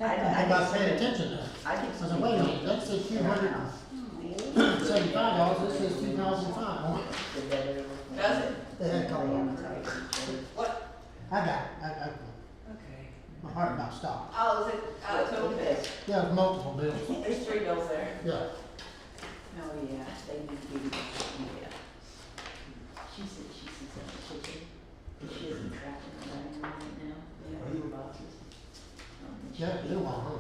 I'm not paying attention to that. I I said, wait a minute, that says $275, this says 2005. Does it? They had a couple of them. What? I got it, Okay. my heart about stopped. Oh, is it, total bills? Yeah, it was multiple bills. There's 3 bills there. Yeah. Oh, yeah, they need to be, yeah. She said, she isn't tracking the line right now. Yeah, your boxes. Yeah, it's been a while, huh?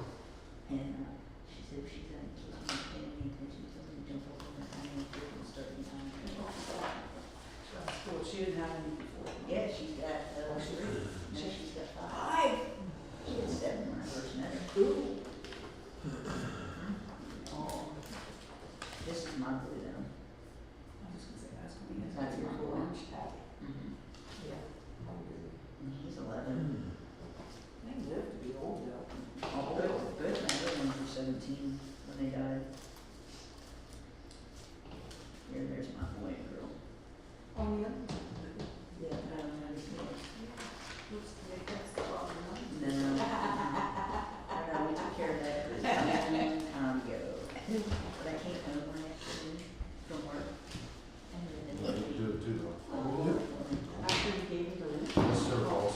And, she said if she's not paying any attention, something jump over and I know if and start in time. That's cool. She didn't have any before. Yeah, she's got, 3. No, she's got 5. She had 7 when I first met her. Ooh. Oh. This is my blue down. I was just gonna say, that's gonna be his. That's your boy. Orange tabby. Yeah. And he's 11. They live to be old though. Oh, good, good. My other ones were 17 when they died. Here, there's my boy and girl. Oh, yeah. Yeah, I don't know how to see it. Looks like that's the problem, huh? No. I know, we took care of that a long time ago. But I can't come when I have to from work. And then Do it too, though. After you gave me the link. It's their fault.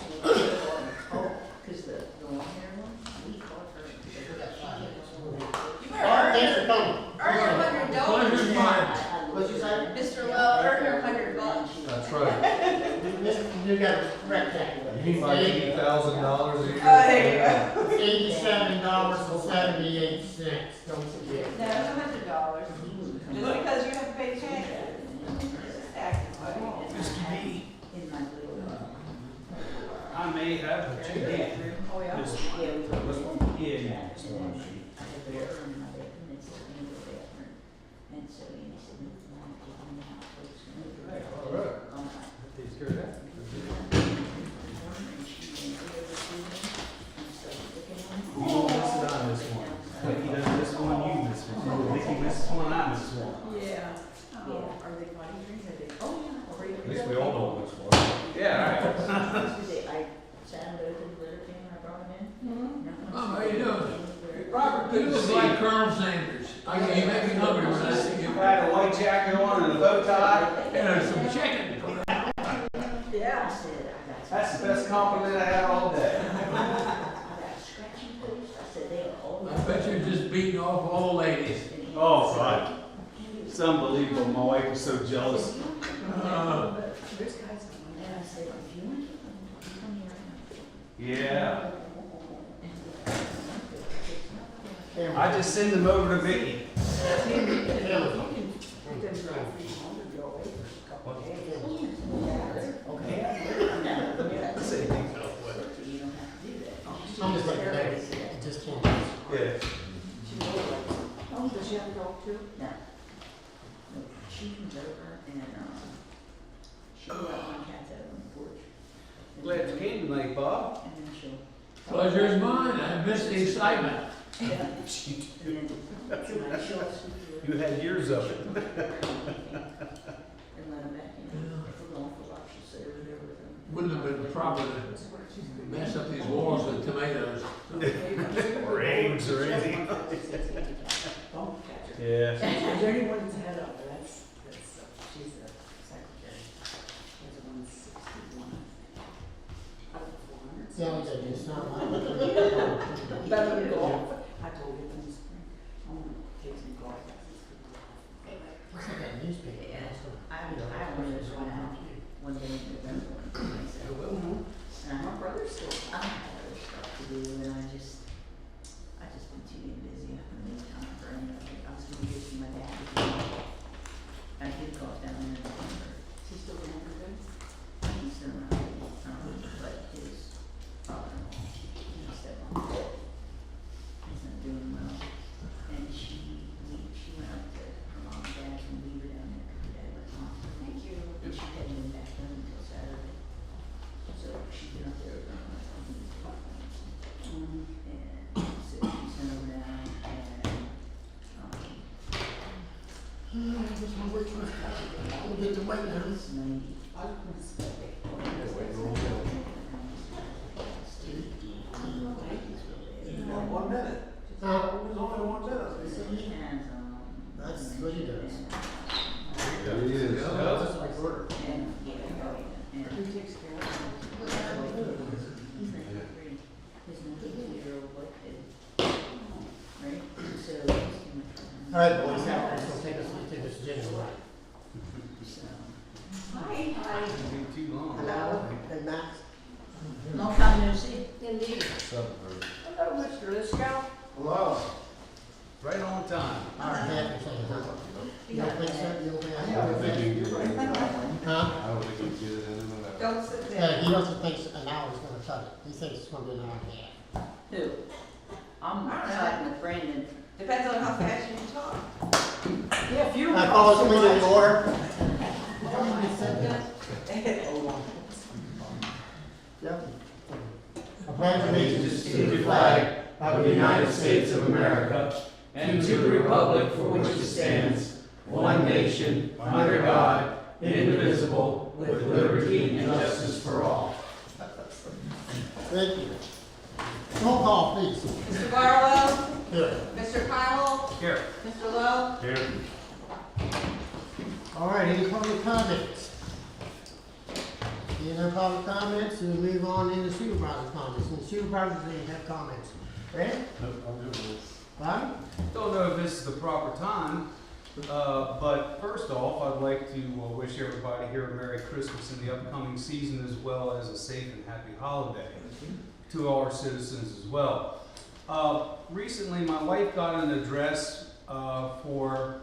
Oh, because the long hair one, we caught her. You All right, thanks for coming. earn your $100. Pleasure's mine. What'd you say? Mr. Lowe, earn your $100. That's right. You got a rectangle. You mean like $80,000 a year? there you $87.78, don't forget. No, it's $100. Just because you have to pay tax. Acting funny. Mr. B, In my little, I may have a check. oh, yeah? This Yeah, we put this one? Yeah, yeah. This one. I had the bathroom in my bedroom, it's a single bathroom. And so, he said, no, Mom, get on the house, folks. All right. Takes care of that. You don't miss it on this one. Vicky does this one, you miss one. Vicky misses one, I miss one. Yeah. Yeah. Are they potty trained? Are they? Oh, yeah. At least we all know which one. Yeah, all right. I sat him over the litter can when I brought him in. Oh, how you doing? Robert, You good to look see like you. Colonel Sanders. You make me hungry when I see you. I had a white jacket on and a bow tie. And some chicken. Yeah. I said, I got some. That's the best compliment I had all day. I got scratchy boots. I said, they are all. I bet you're just beating off all ladies. Oh, God. It's unbelievable. My wife is so jealous. This guy's. And I said, if you want to, come here. Yeah. I just send them over to Vicky. You don't have to do that. I'm just like, hey, just can't. Yeah. Oh, does she have a dog too? No. No, she comes over and, she'll let my cats out on the porch. Glad you came tonight, Bob. And then she'll. Pleasure is mine. I miss the excitement. Yeah. And then she'll You had years of it. and let them back in. If we're going for lunch, she'll sit over there with them. Wouldn't have been proper to mess up these walls with tomatoes. Or eggs or anything. Don't catch her. Yeah. Is there anyone that's ahead of her? That's, she's a secretary. She's 161. Out of 400. Yeah, it's not mine. Better than golf. I told you in the spring. Takes me golf lessons. Looks like that newspaper. Yeah. I wanted to run out one day in November. And I said, and My brother's still. I have other stuff to do, and I just been too damn busy. I haven't made time for anything. I was gonna get to my dad. I did go down there in November. She's still in Everton. He's still around, but his father-in-law, his stepmom, is not doing well. And she went up to her mom and dad and we were down there because her dad was on. Thank you. And she hadn't been back home until Saturday. So she's been up there with her. And so she's sent over now and, I just want to wait for this. We'll get to wait now. it's 90. I was gonna say. Still, All right, boys, it's gonna take us to January. So, Didn't be too long. Hello, hey, Max. long time no see. Indeed. Hello, Mr. Liscow. Hello. Right on time. All right, happy saying, huh? You don't think so? You don't think I I don't think you can get it. Huh? I don't think you can get it in and out. Don't sit Yeah, there. he doesn't think an hour is gonna cut it. He thinks it's gonna be an hour and a half. Who? I'm siding with Brandon. Depends on how fast you can talk. Yeah, if you don't I talk call so this meeting much. in order. Hold on. Yep. I pledge allegiance To the flag of the United States of America and to the republic for which it stands, one nation, under God, indivisible, with liberty and justice for all. Thank you. Roll call, please. Mr. Barlow, Here. Mr. Powell, Here. Mr. Lowe. Here. All right, any public comments? Any no public comments, we'll move on into supervisor comments. And supervisors, they have comments. Brandon? Nope, I'm good with this. Bobby? Don't know if this is the proper time, but first off, I'd like to wish everybody here a Merry Christmas in the upcoming season, as well as a safe and happy holiday to our citizens as well. Recently, my wife got an address for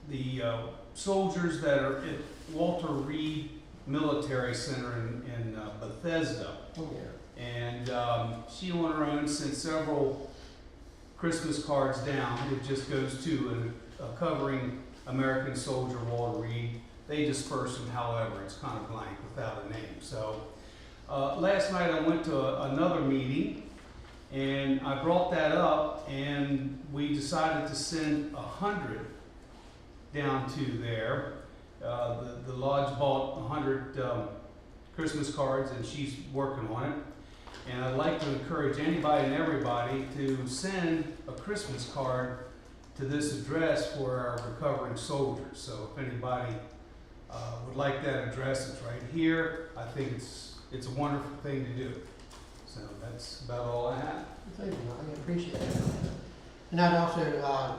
the soldiers that are at Walter Reed Military Center in Bethesda. Oh, yeah. And she on her own sent several Christmas cards down. It just goes to covering American soldier Walter Reed. They disperse them, however, it's kind of blank without a name. So last night I went to another meeting and I brought that up, and we decided to send 100 down to there. The lodge bought 100 Christmas cards, and she's working on it. And I'd like to encourage anybody and everybody to send a Christmas card to this address for our recovering soldiers. So if anybody would like that address, it's right here. I think it's a wonderful thing to do. So that's about all I have. Thank you, I appreciate that. And I'd also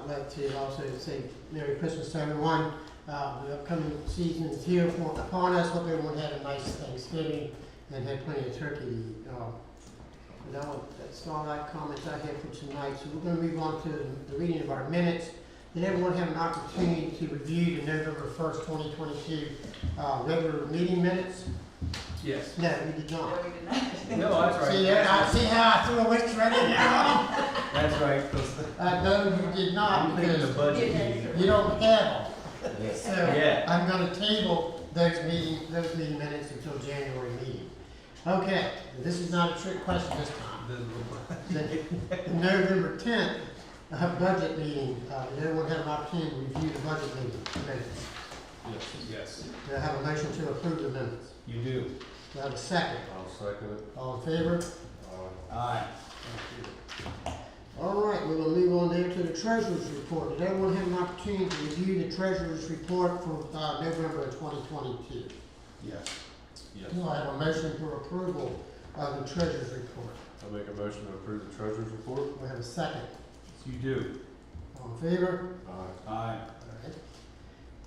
like to also say Merry Christmas to everyone. The upcoming season is here upon us. Hope everyone had a nice Thanksgiving and had plenty of turkey to eat. That's all the comments I have for tonight. So we're going to move on to the reading of our minutes. Did everyone have an opportunity to review the November 1st, 2022 regular meeting minutes? Yes. No, we did not. No, we did not. No, that's right. See there, I see how I threw a witch right in there on him? That's right. 'Cause No, you did not, I'm thinking the because budget meeting. you don't have them. So Yeah. I'm gonna table those meeting minutes until January meeting. Okay, this is not a trick question this time. The November 10th budget meeting, did everyone have an opportunity to review the budget meeting minutes? Yes, Do I have a motion to approve the minutes? you do. Do I have a second? I'll second it. All in favor? Aye. All right, we're gonna move on there to the treasurer's report. Did everyone have an opportunity to review the treasurer's report for November 2022? Yes. Yes. Do I have a motion for approval of the treasurer's report? I'll make a motion to approve the treasurer's report. Do I have a second? You do. All in favor? Aye. Aye. All right,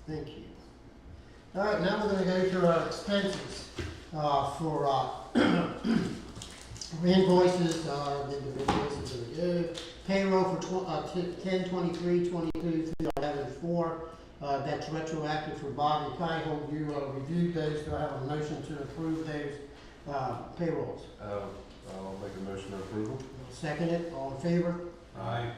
thank you. All right, now we're gonna go to our expenses, for invoices, the invoices are good. Payroll for 10/23/22 through 11/4, that's retroactive for Bob and Kyle. You reviewed those, do I have a motion to approve those, payrolls? I'll make a motion to approval. Second it, all in favor? Aye.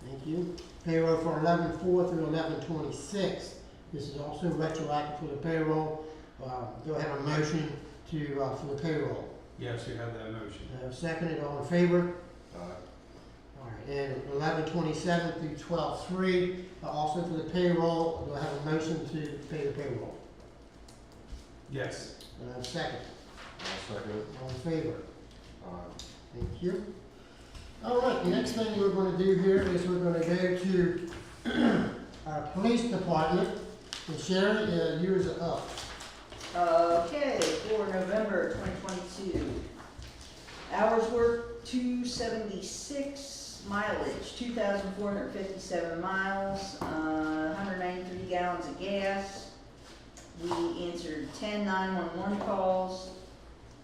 Thank you. Payroll for 11/4 through 11/26. This is also retroactive for the payroll. Do I have a motion to, for the payroll? Yes, you have that motion. Seconded, all in favor? Aye. All right, and 11/27 through 12/3, also for the payroll. Do I have a motion to pay the payroll? Yes. Second, I'll second it. all in favor? Aye. Thank you. All right, the next thing we're gonna do here is we're gonna go to our police department. And Sherry, yours are up. Okay, for November 2022. Hours worked 276, Mileage, 2,457 miles, 193 gallons of gas. We answered 10 911 calls,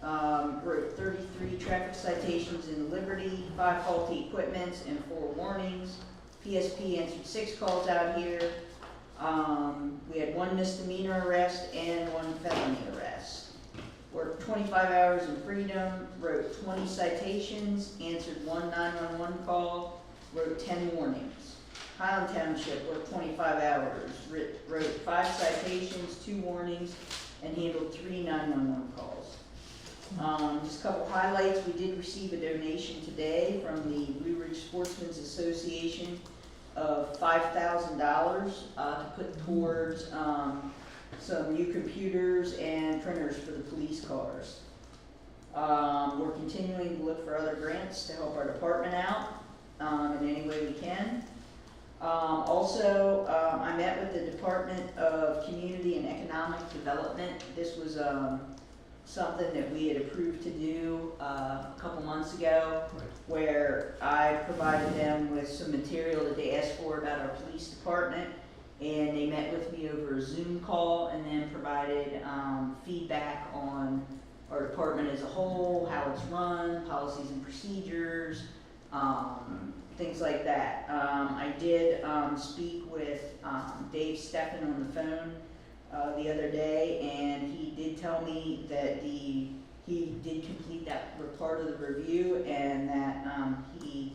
wrote 33 traffic citations in Liberty, 5 faulty equipments, and 4 warnings. PSP answered 6 calls out here. We had 1 misdemeanor arrest and 1 felony arrest. Worked 25 hours in Freedom, wrote 20 citations, answered 1 911 call, wrote 10 warnings. Highland Township worked 25 hours, wrote 5 citations, 2 warnings, and handled 3 911 calls. Just a couple highlights. We did receive a donation today from the Blue Ridge Sportsmen's Association of $5,000 to put towards some new computers and printers for the police cars. We're continuing to look for other grants to help our department out in any way we can. Also, I met with the Department of Community and Economic Development. This was something that we had approved to do a couple months ago, where I provided them with some material that they asked for about our police department, and they met with me over a Zoom call and then provided feedback on our department as a whole, how it's run, policies and procedures, things like that. I did speak with Dave Steffen on the phone the other day, and he did tell me that he did complete that part of the review, and that he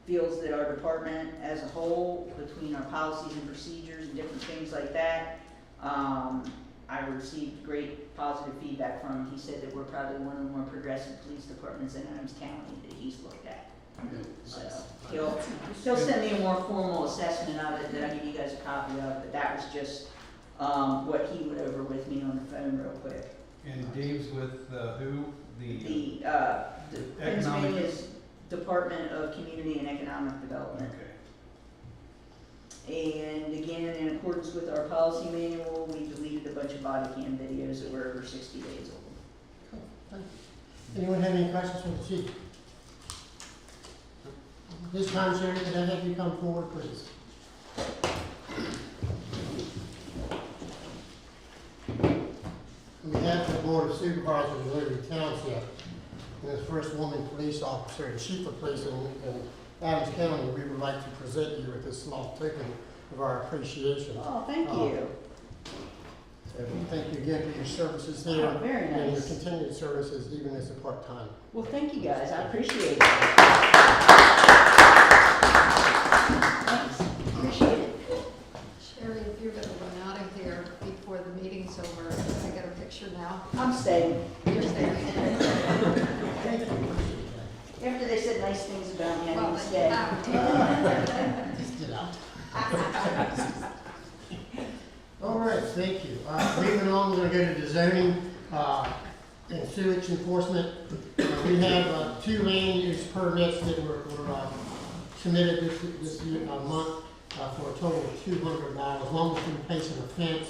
feels that our department as a whole, between our policies and procedures and different things like that, I received great positive feedback from him. He said that we're probably one of the more progressive police departments in Adams County that he's looked at. So he'll send me a more formal assessment of it that I give you guys a copy of, but that was just what he went over with me on the phone real quick. And Dave's with who? The Economic- Pennsylvania's Department of Community and Economic Development. Okay. And again, in accordance with our policy manual, we deleted a bunch of body cam videos that were over 60 days old. Cool, thank you. Anyone have any questions for the chief? This time, Sherry, could I have you come forward, please? On behalf of the Board of Supervisors of Liberty Township, and the first woman police officer and chief of police in Adams County, we would like to present you with this small token of our appreciation. Oh, thank you. So thank you again for your services here. Oh, very And your nice. continued services, even as a part-time. Well, thank you guys. I appreciate it. Thanks. Appreciate it. Sherry, if you're gonna run out of here before the meeting's over, can I get a picture now? I'm staying. You're staying. Thank you. After they said nice things about me, I Well, need to then stay. you have to. Just get out. All right, thank you. Moving on, we're gonna go to the zoning, and sewage enforcement. We have, 2 land use permits that were submitted this year, month, for a total of $200. One was to replace an offense,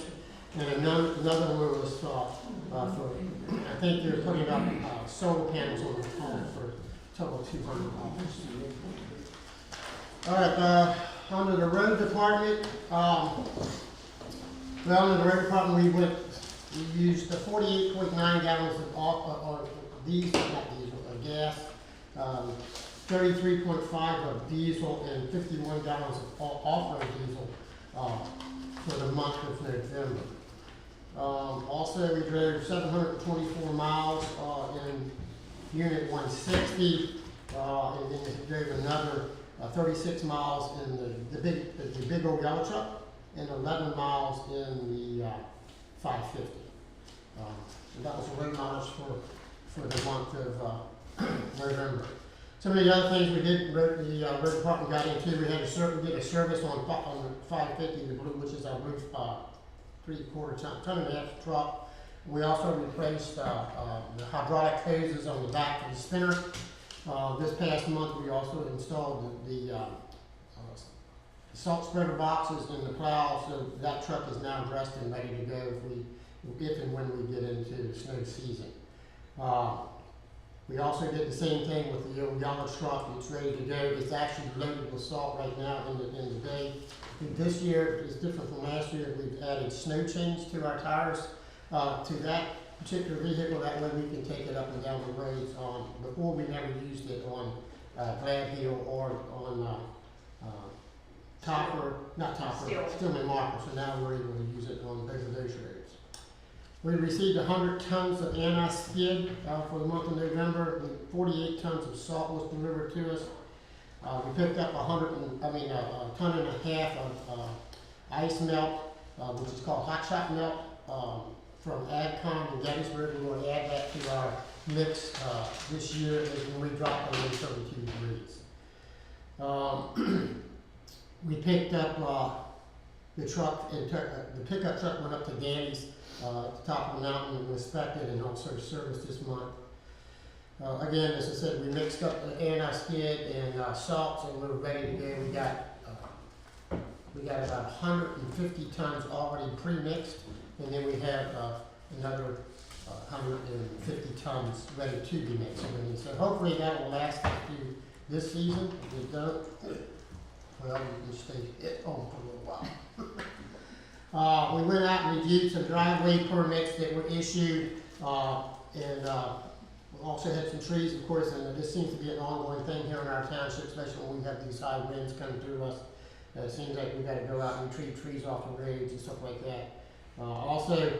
and another one was, for, I think they're putting up, solar panels on the home for a total of $200. All right, under the road department, well, in the road department, we used 48.9 gallons of diesel, not diesel, gas, 33.5 of diesel, and 51 gallons of off-road diesel for the month of November. Also, we drove 724 miles in Unit 160, and then we drove another 36 miles in the big old yellow truck, and 11 miles in the 550. And that was the road mileage for the month of November. Some of the other things we did, the road department got into, we had a service on the 550, the blue, which is our blue 3/4 ton and a half truck. We also replaced the hydraulic hoses on the back of the spinner. This past month, we also installed the salt spreader boxes in the plow, so that truck is now dressed and ready to go if and when we get into the snow season. We also did the same thing with the old yellow truck. It's ready to go. It's actually loaded with salt right now in the bay. This year is different from last year. We've added snow chains to our tires, to that particular vehicle. That way we can take it up and down the roads. Before we never used it on Glad Hill or on Stillman Marker. So now we're able to use it on both of those roads. We received 100 tons of anti-skid for the month of November. 48 tons of salt was delivered to us. We picked up a ton and a half of ice melt, which is called hot shot melt, from AgCom in Gettysburg. We're going to add that to our mix this year when we drop below 32 degrees. We picked up the truck, the pickup truck went up to Danny's at the top of the mountain and inspected and also serviced this month. Again, as I said, we mixed up the anti-skid and salts, and we're ready to go. We got about 150 tons already pre-mixed, and then we have another 150 tons ready to be mixed. So hopefully that will last us through this season. If it don't, well, we can stay at home for a little while. We went out and reviewed some driveway permits that were issued, and we also had some trees, of course, and this seems to be an ongoing thing here in our township, especially when we have these high winds coming through us. It seems like we've got to go out and retrieve trees off the roads and stuff like that. Also,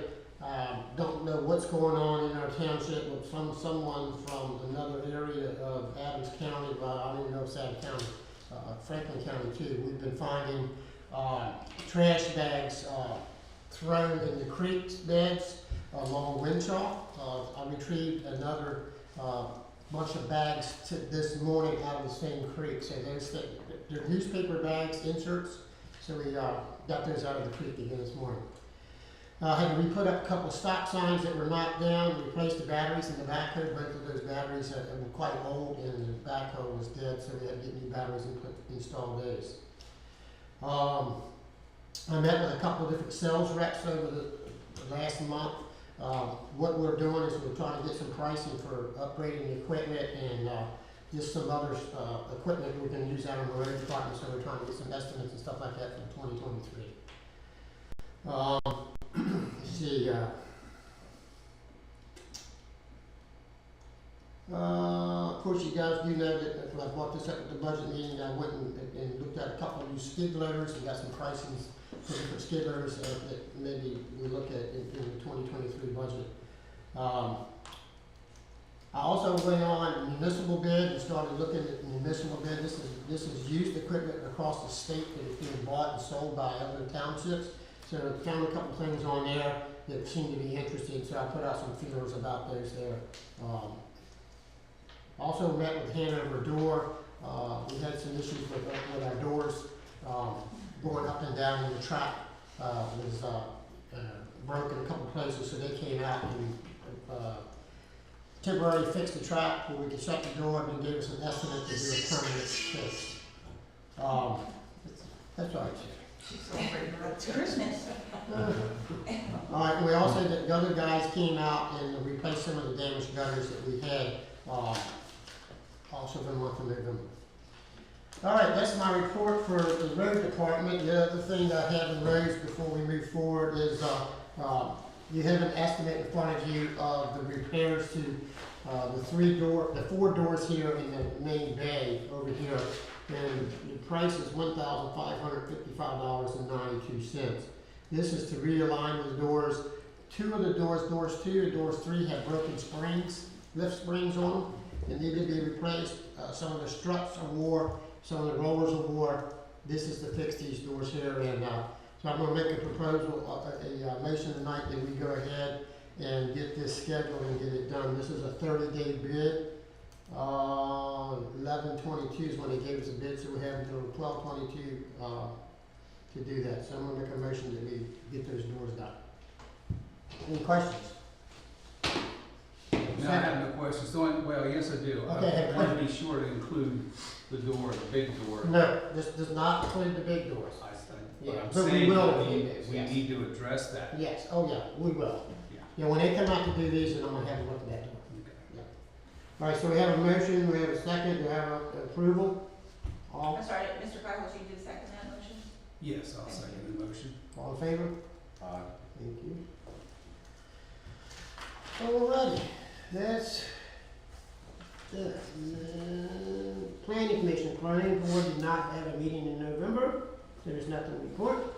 don't know what's going on in our township with someone from another area of Adams County, but I don't even know if it's Adams County, Franklin County too. We've been finding trash bags thrown in the creek beds along Winshaw. I retrieved another bunch of bags this morning out of the same creek. So they're newspaper bags, inserts. So we got those out of the creek again this morning. Had to re-put up a couple of stop signs that were knocked down, replaced the batteries in the backhoe. Both of those batteries were quite old and the backhoe was dead, so we had to get new batteries and install those. I met with a couple of different sales reps over the last month. What we're doing is we're trying to get some pricing for upgrading the equipment and just some other equipment we can use out on the road department, so we're trying to get some estimates and stuff like that for 2023. Let's see. Of course, you guys do know that I brought this up at the budget meeting. I went and looked at a couple of new skid loaders and got some pricing for different skid loaders that maybe we look at in the 2023 budget. I also went on municipal bid and started looking at municipal bid. This is used equipment across the state that is being bought and sold by other townships. So I found a couple things on there that seemed to be interesting, so I put out some feelers about those there. Also met with Hanover Door. We had some issues with our doors going up and down in the track. Was broken a couple places, so they came out and temporarily fixed the track where we could shut the door and gave us an estimate to do a permanent fix. That's all right. It's Christmas. All right, we also, the other guys came out and replaced some of the damaged gutters that we had, also for the month of November. All right, that's my report for the road department. The other thing that I have in roads before we move forward is, you have an estimate in front of you of the repairs to the four doors here in the main bay over here. And the price is $1,555.92. This is to realign the doors. Two of the doors, doors 2 and doors 3, have broken springs, lift springs on them, and need to be replaced. Some of the struts are wore, some of the rollers are wore. This is to fix these doors here, and so I'm going to make a proposal, a motion tonight that we go ahead and get this scheduled and get it done. This is a 30-day bid. 11/22 is when they gave us a bid, so we have until 12/22 to do that. So I'm going to make a motion that we get those doors done. Any questions? No, I have no questions. Well, yes, I do. Okay. I want to be sure to include the door, the big door. No, this does not include the big doors. I think. Yeah, But I'm but we saying will that include those, we yes. need to address that. Yes, oh yeah, we will. Yeah. Yeah, when they come out to do these, then I'm going to have to look at that door. Okay. All right, so we have a motion, we have a second, we have approval. All, I'm sorry, Mr. Carlos, you did second that motion? Yes, I'll second the motion. all in favor? Aye. Thank you. Alrighty, that's, planning commission, planning board did not have a meeting in November, there is nothing to report.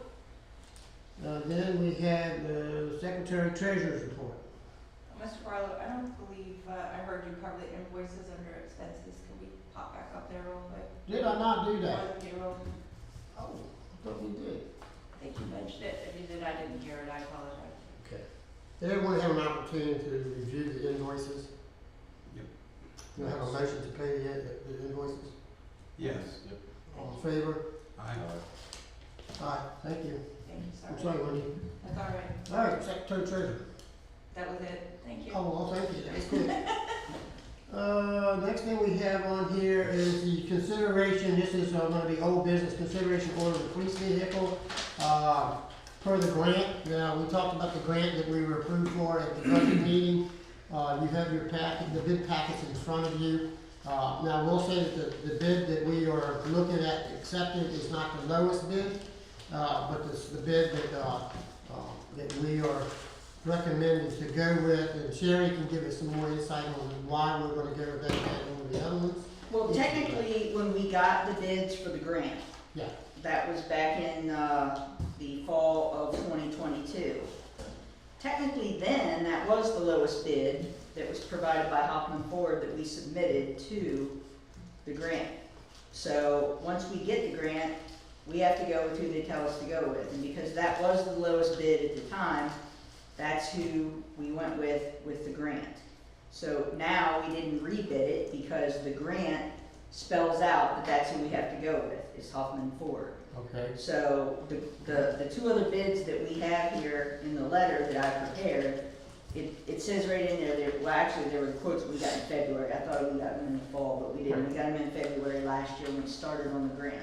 Then we have the secretary treasurer's report. Mr. Carlo, I don't believe, I heard you cover the invoices under expenses. Can we pop back up there real quick? Did I not do that? Or the payroll? Oh, I thought we did. I think you mentioned it. If you did, I didn't hear it. I apologize. Okay. Did everyone have an opportunity to review the invoices? Yep. Do I have a motion to pay the invoices? Yes. All in favor? Aye. Aye, thank you. Thank you, I'm sorry. sorry, Wendy. That's all right. All right, secretary treasurer. That was it. Thank you. Oh, well, thank you, that's good. Next thing we have on here is the consideration, this is gonna be old business, consideration order of the police vehicle, per the grant. Now, we talked about the grant that we were approved for at the budget meeting. You have your packet, the bid packets in front of you. Now, we'll say that the bid that we are looking at accepting is not the lowest bid, but the bid that we are recommended to go with, and Sherry can give us some more insight on why we're gonna go with that and over the other ones. Well, technically, when we got the bids for the grant, Yeah, that was back in, the fall of 2022. Technically then, that was the lowest bid that was provided by Hoffman Ford that we submitted to the grant. So, once we get the grant, we have to go with who they tell us to go with, and because that was the lowest bid at the time, that's who we went with the grant. So now we didn't rebid it because the grant spells out that that's who we have to go with, is Hoffman Ford. okay. So the two other bids that we have here in the letter that I prepared, it says right in there, well, actually, there were quotes we got in February. I thought we got them in the fall, but we didn't. We got them in February last year when we started on the grant.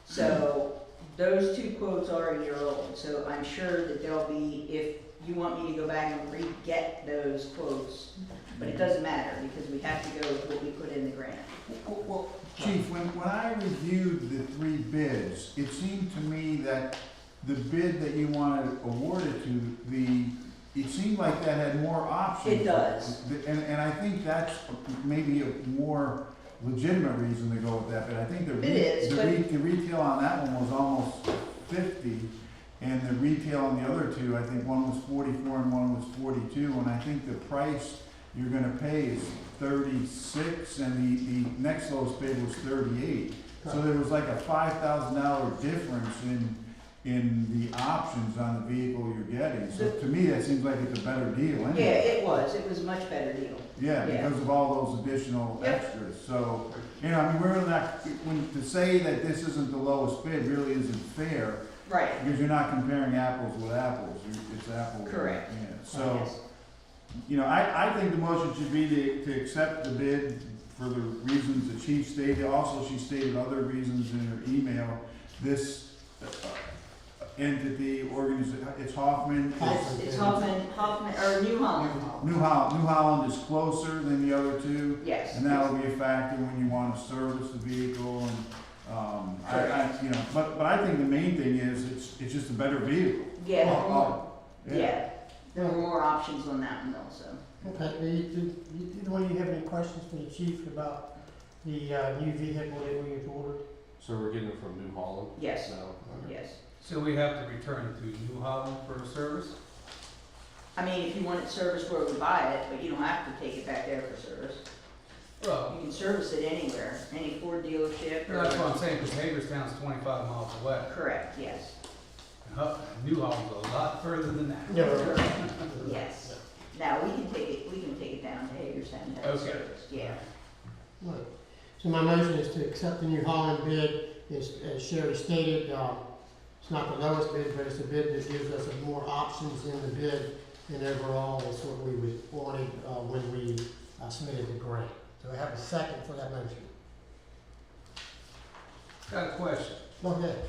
So those two quotes are a year old, so I'm sure that there'll be, if you want me to go back and re-get those quotes, but it doesn't matter, because we have to go with what we put in the grant. Well, Chief, when I reviewed the three bids, it seemed to me that the bid that you wanted awarded to, it seemed like that had more options. It does. And I think that's maybe a more legitimate reason to go with that, but I think the retail on that one was almost 50, and the retail on the other two, I think one was 44 and one was 42, and I think the price you're gonna pay is 36, and the next lowest bid was 38. So there was like a $5,000 difference in the options on the vehicle you're getting. So to me, that seems like it's a better deal Yeah, anyway. it was a much better deal. Yeah, Yeah. because of all those additional Yep. extras. So, you know, I mean, we're not, to say that this isn't the lowest bid really isn't fair, Right. because you're not comparing apples with apples, it's apples. Correct. Yeah, so, Yes. you know, I think the motion should be to accept the bid for the reasons the chief stated. Also, she stated other reasons in her email. This entity, organization, it's Hoffman. It's Hoffman, or New Holland. New Holland is closer than the other two. Yes. And that'll be a factor when you want to service the vehicle and, you know, but I think the main thing is it's just a better vehicle. Yeah, Yeah. yeah. There were more options on that one also. Okay, do one of you have any questions for the chief about the new vehicle that we have ordered? So we're getting it from New Holland? Yes. No? Okay. Yes. So we have to return it to New Holland for a service? I mean, if you want it serviced where we buy it, but you don't have to take it back there for service. Well, You can service it anywhere, any Ford dealership or. that's what I'm saying, because Hagerstown's 25 miles away. Correct, yes. New Holland's a lot further than that. Yeah. Correct. Yes. Now, we can take it down to Hagerstown and have it Okay. serviced, yeah. Right. So my motion is to accept the New Holland bid, as Sherry stated, it's not the lowest bid, but it's a bid that gives us more options in the bid, and overall, it's what we wanted, when we submitted the grant. Do I have a second for that motion? Got a question. Go ahead.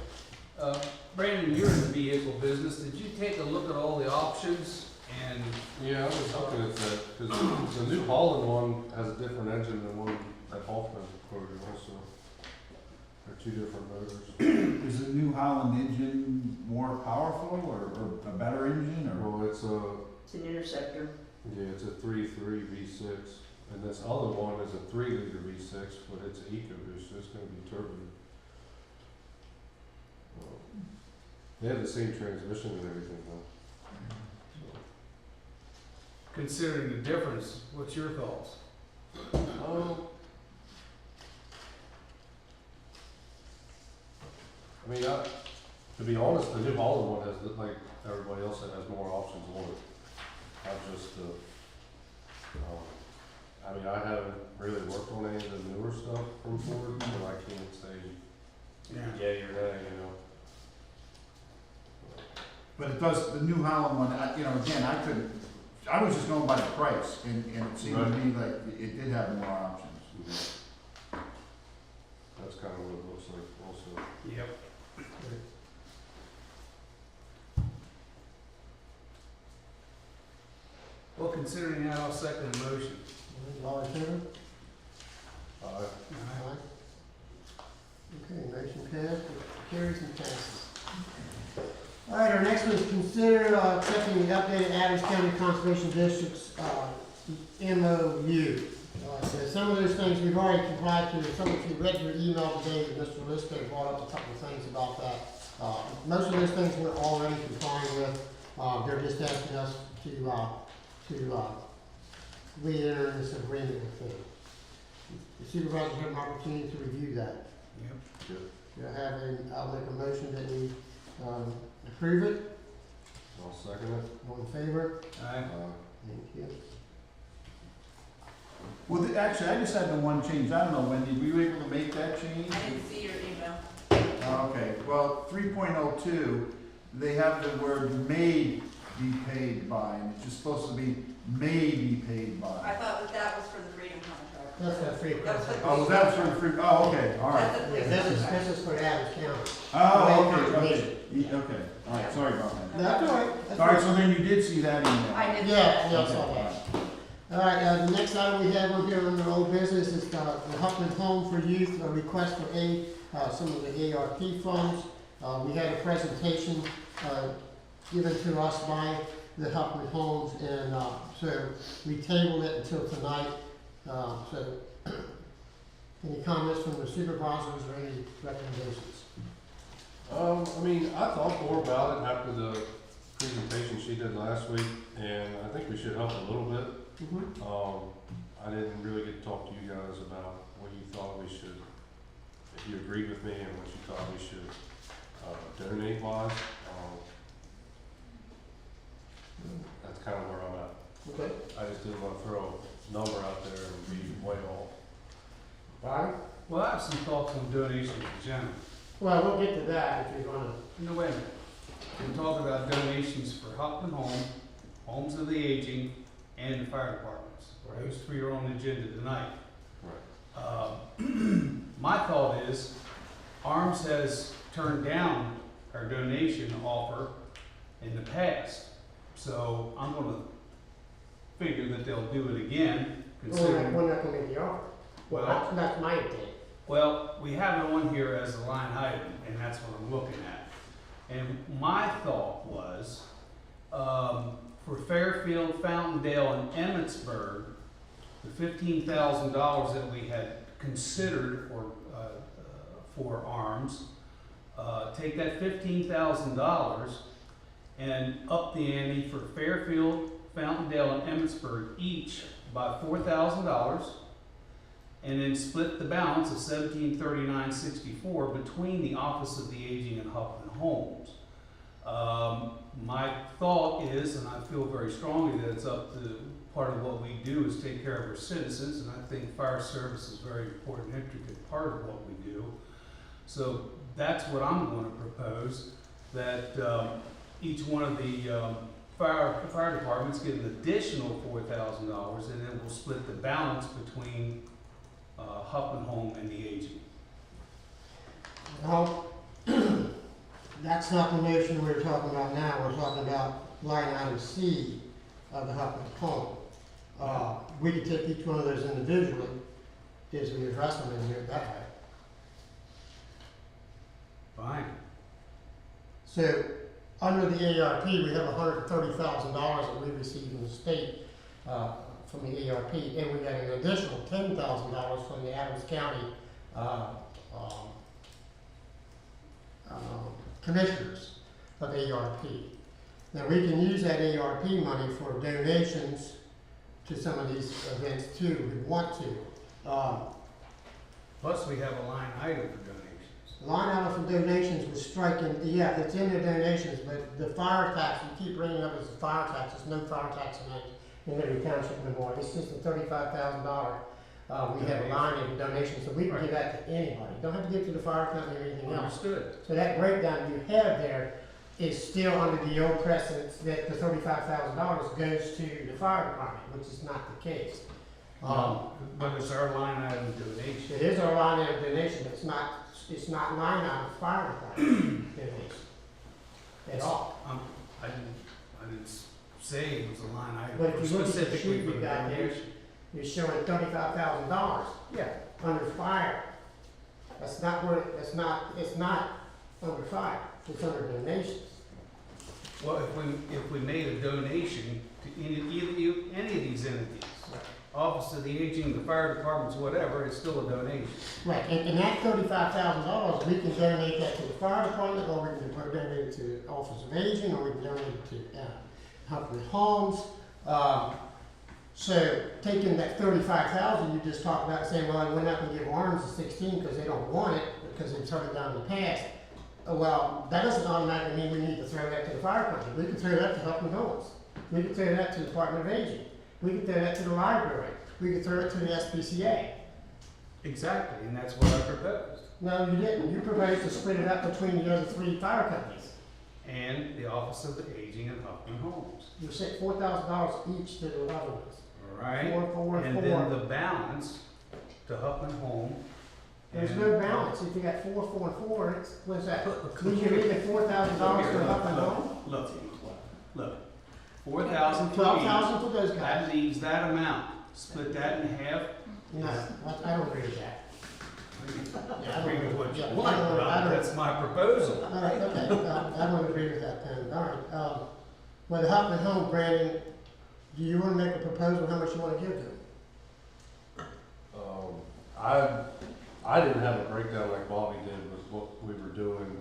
Brandon, you're in the vehicle business. Did you take a look at all the options And Yeah, I was looking at that, because the New Holland one has a different engine than one that Hoffman quoted also. They're two different motors. Is the New Holland engine more powerful or a better engine or? Well, it's a, It's an interceptor. yeah, it's a 3.3 V6, and this other one is a 3-liter V6, but it's an EcoBoost, so it's gonna be turbo. They have the same transmission and everything though. considering the difference, what's your thoughts? I mean, to be honest, the New Holland one has, like everybody else said, has more options on it. I just, I mean, I haven't really worked on any of the newer stuff from Ford, so I can't say yay or nay, you know. But it does, the New Holland one, again, I was just going by the price, and it seemed to me like it did have more options. That's kind of what it looks like also. Yep. Well, considering that, I'll second the motion. All in favor? Aye. Okay, motion passed, carries and passes. All right, our next one is consider accepting the updated Adams County Conservation District's MOU. So some of those things we've already complied to. Some of you read your email today that Mr. Lister brought up a couple of things about that. Most of those things we're already complying with. They're just asking us to re-enter this agreement with them. The supervisor had an opportunity to review that. Yep. I'll make a motion that we approve it. I'll second it. All in favor? Aye. Thank you. Well, actually, I just had the one change. I don't know, Wendy, were you able to make that change? I didn't see your email. Okay, well, 3.02, they have the word may be paid by, and it's just supposed to be may be paid I by. thought that was for the freedom contract. That's that free That was press. the- Oh, was that for free? Oh, okay, all right. That's the Yeah, freedom this contract. is for Adams County. Oh, okay, Confirmation. okay, okay, all right, sorry about that. That's all right. That's All right, all so then you did see that email? I did. Yeah, I Okay, saw all that. right. All right, the next item we have on here under old business is the Huffman Home for Youth, a request for aid, some of the ARP funds. We had a presentation given to us by the Huffman Homes, and so we tabled it until tonight. So, any comments from the supervisors or any recommendations? I mean, I thought more about it after the presentation she did last week, and I think we should help a little bit. I didn't really get to talk to you guys about what you thought we should, if you agreed with me and what you thought we should donate wise. That's kind of where I'm at. Okay. I just didn't want to throw a number out there and be way off. Bye. Well, I have some thoughts on donations in general. Well, we'll get to that if you're gonna. No, wait a minute. We're talking about donations for Huffman Home, Homes of the Aging, and the fire departments. Those three are on the agenda tonight. My thought is, ARMS has turned down our donation offer in the past. So I'm gonna figure that they'll do it again, considering. We're not gonna make the offer. Well, That's my intent. Well, we have it on here as a line item, and that's what I'm looking at. And my thought was, for Fairfield, Fountaindale, and Emmitsburg, the $15,000 that we had considered for ARMS, take that $15,000 and up the ante for Fairfield, Fountaindale, and Emmitsburg each by $4,000, and then split the balance of $1,739.64 between the Office of the Aging and Huffman Homes. My thought is, and I feel very strongly that it's up to part of what we do is take care of our citizens, and I think fire service is a very important, intricate part of what we do. So that's what I'm going to propose, that each one of the fire departments get an additional $4,000, and then we'll split the balance between Huffman Home and the Aging. Well, that's not the motion we're talking about now. We're talking about line item C, of the Huffman Home. We could take each one of those individually as we address them in here that way. Fine. So, under the ARP, we have $130,000 that we received from the state, from the ARP, and we got an additional $10,000 from the Adams County, commissioners of ARP. Now, we can use that ARP money for donations to some of these events too, if we want to. Plus, we have a line item for donations. Line item for donations was striking, yeah, it's in the donations, but the fire tax, you keep bringing up as a fire tax, there's no fire tax in every township anymore, it's just a $35,000. We have a line in donations, so we can give that to anybody, don't have to give to the fire company or anything else. Understood. So that breakdown you have there is still under the old precedence that the $35,000 goes to the fire department, which is not the case. But it's our line item donation. It is our line item donation, but it's not line item fire department donation at all. I didn't say it was a line But item if you look at the specifically sheet for we the got there, donation. you're showing $35,000 Yeah. under fire. That's not where, it's not under fire, it's under donations. Well, if we made a donation to any of these entities, Office of the Aging, the fire departments, whatever, it's still a donation. Right, and that $35,000, we can donate that to the fire department, or we can donate it to the Office of Aging, or we can donate it to Huffman Homes. So taking that $35,000 you just talked about, saying, well, we're not gonna give arms to 16 because they don't want it, because they've turned it down in the past. Well, that doesn't automatically mean we need to throw that to the fire company. We can throw that to Huffman Homes. We can throw that to the Department of Aging. We can throw that to the library. We can throw it to the SPCA. Exactly, and that's what I proposed. No, you didn't. You proposed to split it up between the other three fire companies. And the Office of the Aging and Huffman Homes. You sent $4,000 each to the other ones. All right? Four, And then the balance to Huffman Home. There's and- no balance. If you got 4, 4, and 4, it's, what's that? We can leave it $4,000 for Huffman Home? Look, 4,000 for each. $12,000 for those guys. That leaves that amount. Split that in half. No, I don't agree with that. Yeah, I don't Agree with what you yeah, want, I don't- Rob. That's my proposal. All right, okay, I don't agree with that then, all right. Well, the Huffman Home, Brandon, do you wanna make a proposal, how much you wanna give to them? I didn't have a breakdown like Bobby did with what we were doing,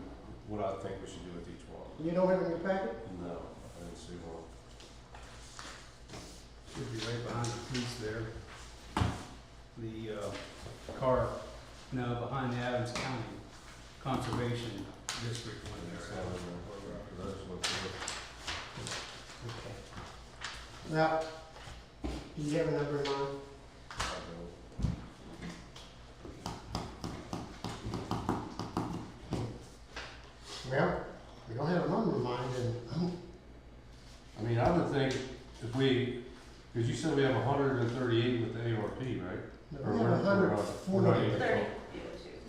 what I think we should do with each one. You don't have it in your packet? No, I didn't see one. Should be right behind the police there. The car, no, behind the Adams County Conservation District one It's there. not in there. That's what's there. Well, do you have a number in mind? I don't- Well, we don't have a number in mind, then, I mean, I would think if we, because you said we have 138 with the ARP, right? Or we we're- have we're not- 140. we're not even- 30.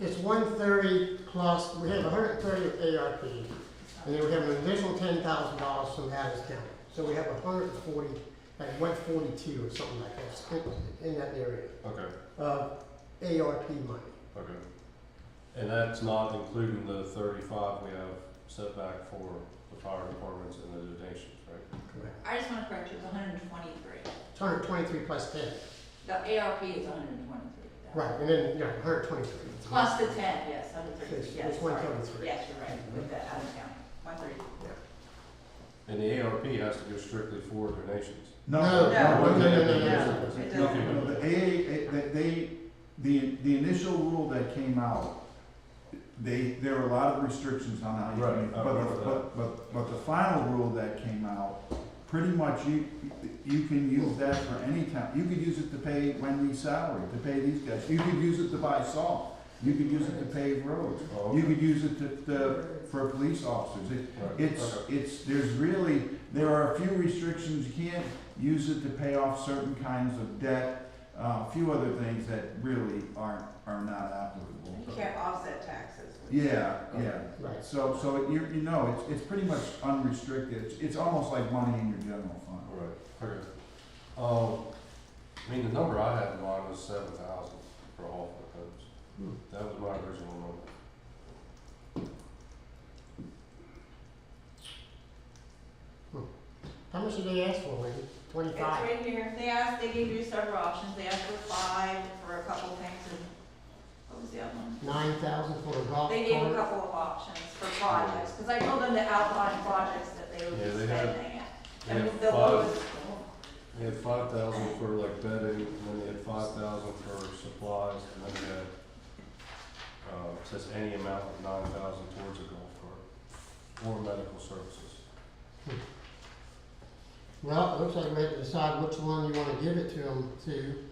It's 130 plus, we have 130 with ARP, and then we have an additional $10,000 from Adams County. So we have 140, like 142 or something like that, in that area, Okay, ARP money. okay. And that's not including the 35 we have set back for the fire departments and the donations, right? Correct. I just wanna correct you, it's 123. It's 123 plus 10. The ARP is 123. Right, and then, yeah, 123. Plus the 10, yes, 133, It's yes. 133. Yes, you're right, with the Adams County, 133. And the ARP has to go strictly for donations. No, no, no, no, It no. doesn't. The AA, the initial rule that came out, there were a lot of restrictions on how you Right, can, I remember but the final rule that came out, pretty much you can use that for any town. You could use it to pay Wendy's salary, to pay these guys. You could use it to buy salt. You could use it to pave roads. Oh, You okay. could use it for police officers. Right, okay. There are a few restrictions. You can't use it to pay off certain kinds of debt, a few other things that really are not applicable. You can't offset taxes. Yeah. Right. So it's pretty much unrestricted. It's almost like money in your general fund. Right, okay. I mean, the number I had in mind was 7,000 for all the coats. That was my original number. How much did they ask for, Wendy? It's 25? right here, they gave you several options, they asked for 5 for a couple things, and what was the other one? 9,000 for a golf They gave a cart? couple of options for projects, because I told them to outline projects that they would Yeah, be they had- spending it. they And had the lowest, They had 5,000 for like bedding, and then they had 5,000 for supplies, and then they had, it says any amount of 9,000 towards a golf cart or medical services. Well, it looks like we have to decide which one you wanna give it to them to,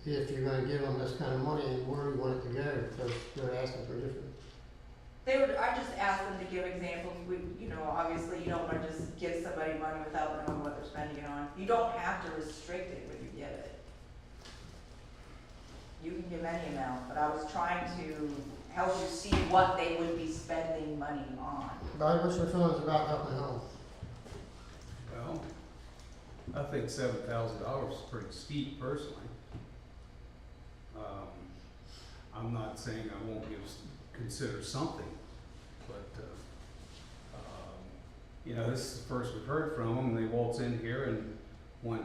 if you're gonna give them this kind of money and where you want it to go, because they're asking for different. I just asked them to give examples, obviously you don't wanna just give somebody money without knowing what they're spending it on. You don't have to restrict it when you give it. You can give any amount, but I was trying to help you see what they would be spending money on. Barry, what's your feelings about helping home? Well, I think $7,000 is pretty steep personally. I'm not saying I won't consider something, but, this is the first we've heard from them. They waltz in here and want,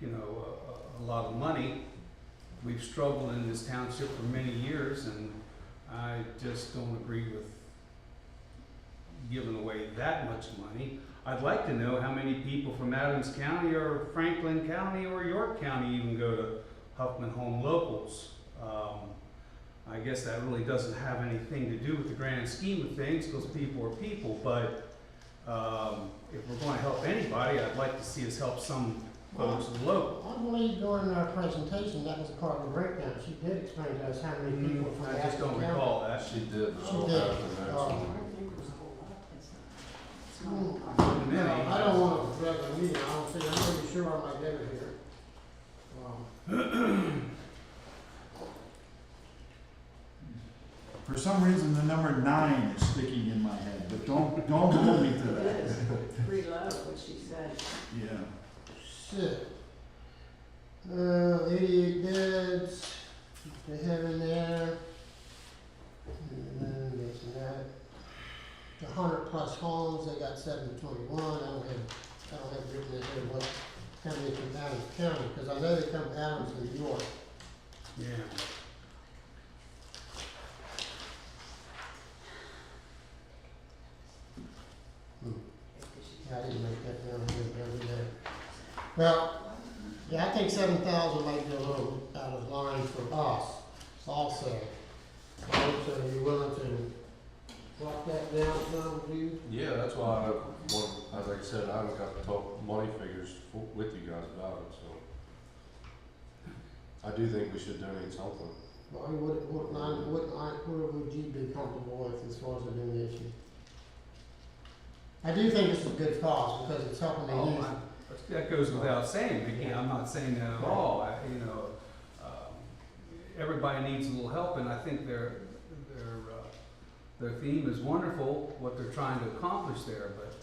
a lot of money. We've struggled in this township for many years, and I just don't agree with giving away that much money. I'd like to know how many people from Adams County or Franklin County or York County even go to Huffman Home Locals. I guess that really doesn't have anything to do with the grand scheme of things, because people are people, but if we're going to help anybody, I'd like to see us help some folks local. I believe during our presentation, that was a part of the breakdown. She did explain to us how many people from I just Aspen don't County. recall that. She did, She so did. have the next one. No, I don't want to drag the meeting, I don't think, I'm pretty sure I might get it here. For some reason, the number 9 is sticking in my head, but don't hold me to that. Pretty low, what she said. Yeah. Shit. 88 beds, they have in there. And then there's that. 100 plus homes, they got 721, I don't have written in here what, how many from Adams County, because I know they come Adams to New York. Yeah. Yeah, I didn't make that down here, over there. Well, yeah, I think 7,000 might be a little out of line for us also. So are you willing to drop that down some, you? Yeah, that's why like I said, I haven't got to talk money figures with you guys about it, so. I do think we should donate something. Well, what would you be comfortable with as far as a donation? I do think this is a good cause because it's helping the youth. That goes without saying. Again, I'm not saying that at all. Everybody needs a little help, and I think their theme is wonderful, what they're trying to accomplish there. But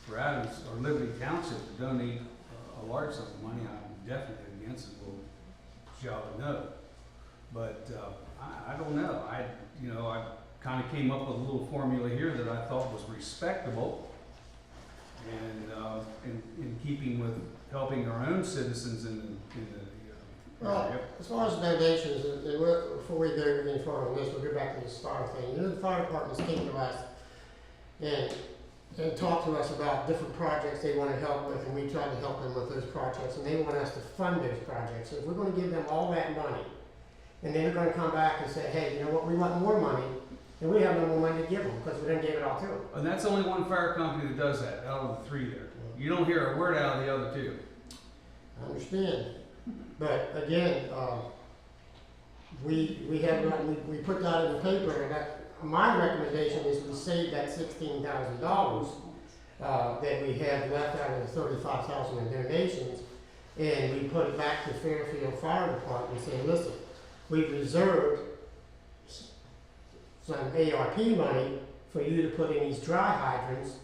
for Adams or Liberty Township to donate a large sum of money, I'm definitely against it. We'll shout a no. But I don't know. I kind of came up with a little formula here that I thought was respectable. And in keeping with helping our own citizens in the Well, area. as far as donations, before we go any further on this, we'll go back to the fire thing. The fire departments came to us and talked to us about different projects they want to help with, and we tried to help them with those projects, and they want us to fund those projects. So if we're going to give them all that money, and then they're going to come back and say, hey, you know what, we want more money, and we have no more money to give them because we didn't give it all to them. And that's only one fire company that does that, out of the 3 there. You don't hear a word out of the other 2. I understand, but again, we put that in the paper, and my recommendation is we save that $16,000 that we have left out of the $35,000 in donations, and we put it back to Fairfield Fire Department saying, listen, we've reserved some ARP money for you to put in these dry hydrants,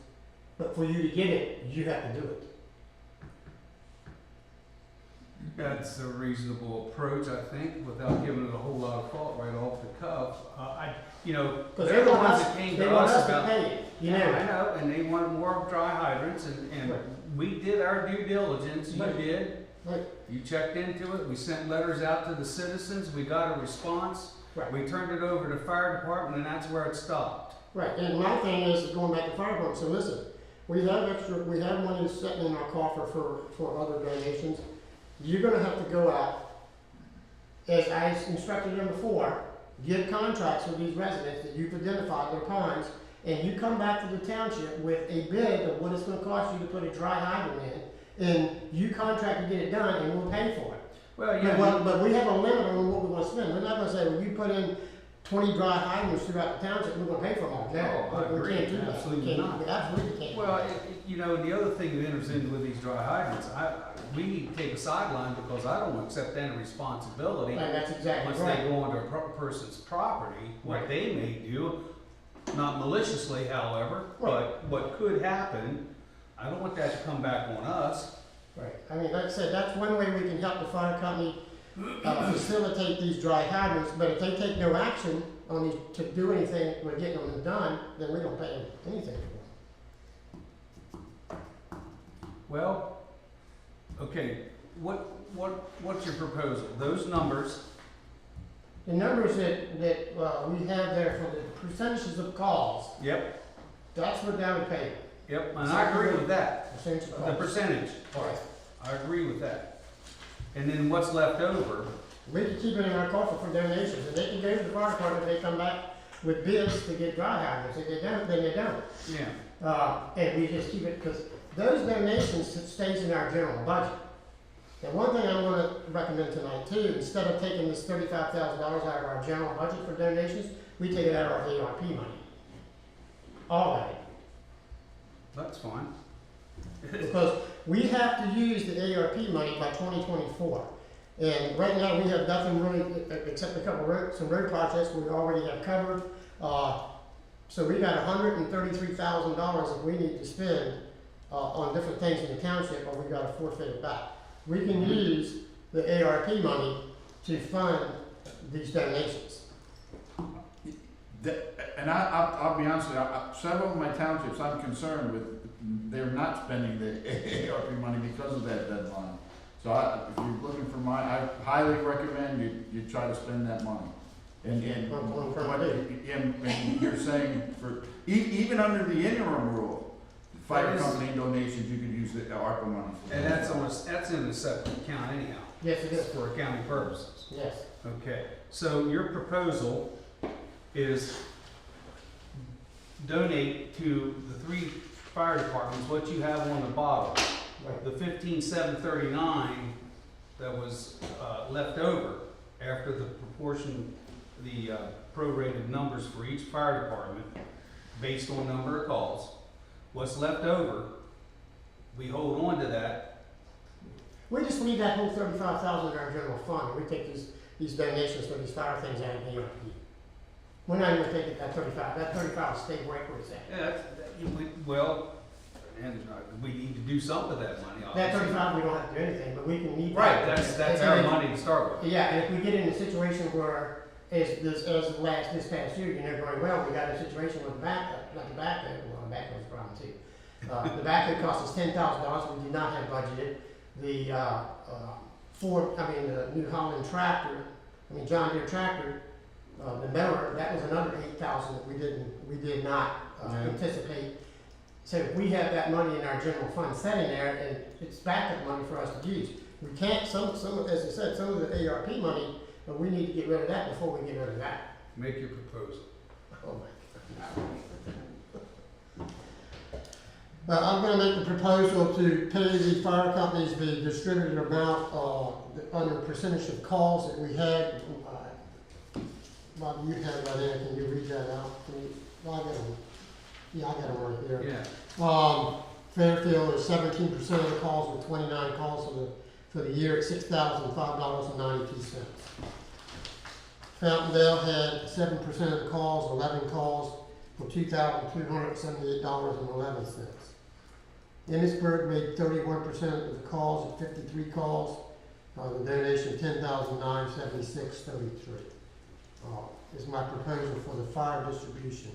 but for you to get it, you have to do it. That's a reasonable approach, I think, without giving it a whole lot of thought right off the cuff. You know, Because they're the want ones us, that came they to want us us to about. pay it, you I know. know, and they want more dry hydrants, and Right. we did our due diligence, you Right. did. Right. You checked into it, we sent letters out to the citizens, we got a response. Right. We turned it over to the fire department, and that's where it stopped. Right, and my thing is going back to fire department, so listen, we have money sitting in our coffer for other donations. You're gonna have to go out, as I instructed them before, get contracts with these residents that you've identified their ponds, and you come back to the township with a bid of what it's gonna cost you to put a dry hydrant in, and you contract to get it done, and we'll pay for it. Well, But we have a limit on what we wanna spend, we're not gonna say, well, you put in 20 dry hydrants throughout the township, we're gonna pay for them all. No, I We agree. can't do that. Absolutely We can't- not. We absolutely can't. do well, that. you know, the other thing that enters into with these dry hydrants, we need to take a sideline because I don't accept any responsibility. Right, that's exactly Once right. they go onto a person's property, what Right. they may do, not maliciously, however, Right. but what could happen, I don't want that to come back on us. Right, I mean, like I said, that's one way we can help the fire company facilitate these dry hydrants, but if they take no action on these, to do anything with getting them done, then we don't pay them anything for them. Well, okay, what's your proposal? Those numbers, The numbers that we have there for the percentages of calls, yep, that's what that would pay, yep, and I agree with that, percentage of the calls. percentage, All right. I agree with that. And then what's left over, We can keep it in our coffer for donations, and they can go to the fire department, they come back with bids to get dry hydrants, if they don't, then they don't. yeah, And we just keep it, because those donations stays in our general budget. And one thing I'm gonna recommend tonight too, instead of taking this $35,000 out of our general budget for donations, we take it out of our ARP money. All of it. that's fine. Because we have to use the ARP money by 2024. And right now, we have nothing really, except a couple some road projects we already have covered. So we got $133,000 that we need to spend on different things in the township, or we gotta forfeit it back. We can use the ARP money to fund these donations. And I'll be honest with you, several of my townships I'm concerned with, they're not spending the ARP money because of that deadline. So if you're looking for I highly recommend you try to spend that money. And you're saying even under the interim rule, fire company donations, you could use the ARPA money for. And that's in a separate account anyhow. Yes, it is. For accounting purposes. Yes. Okay, so your proposal is donate to the 3 fire departments what you have on the bottom. Right. The 15,739 that was left over after the proportion, the prorated numbers for each fire department based on number of calls. What's left over, we hold on to that. We just leave that whole 35,000 in our general fund, and we take these donations for these fire things out of the ARP. We're not even taking that 35 will stay right where it's at. Yeah, well, and we need to do something with that money, That obviously. 35, we don't have to do anything, but we can leave Right, that. that's our money to start with. Yeah, and if we get in a situation where, as this past year, going, well, we got a situation with the backhoe, not the backhoe, well, the backhoe's a problem too. The backhoe cost us $10,000, we did not have budgeted. The the New Holland tractor, John Deere tractor, the mower, that was another $8,000 that we did not anticipate. So we have that money in our general fund sitting there, and it's backup money for us to use. We can't, as I said, some of the ARP money, but we need to get rid of that before we get rid of that. Make your proposal. Oh my God. I'm gonna make the proposal to pay the fire companies the distributed amount, under percentage of calls that we had. Bob, you have that in, can you read that out? I got them. Yeah, I got them right here. Yeah. Fairfield is 17% of the calls, with 29 calls for the year at $6,005.92. Fountaindale had 7% of the calls, 11 calls for $2,278.11. Ennisburg made 31% of the calls at 53 calls the donation of $10,976.33. Is my proposal for the fire distribution.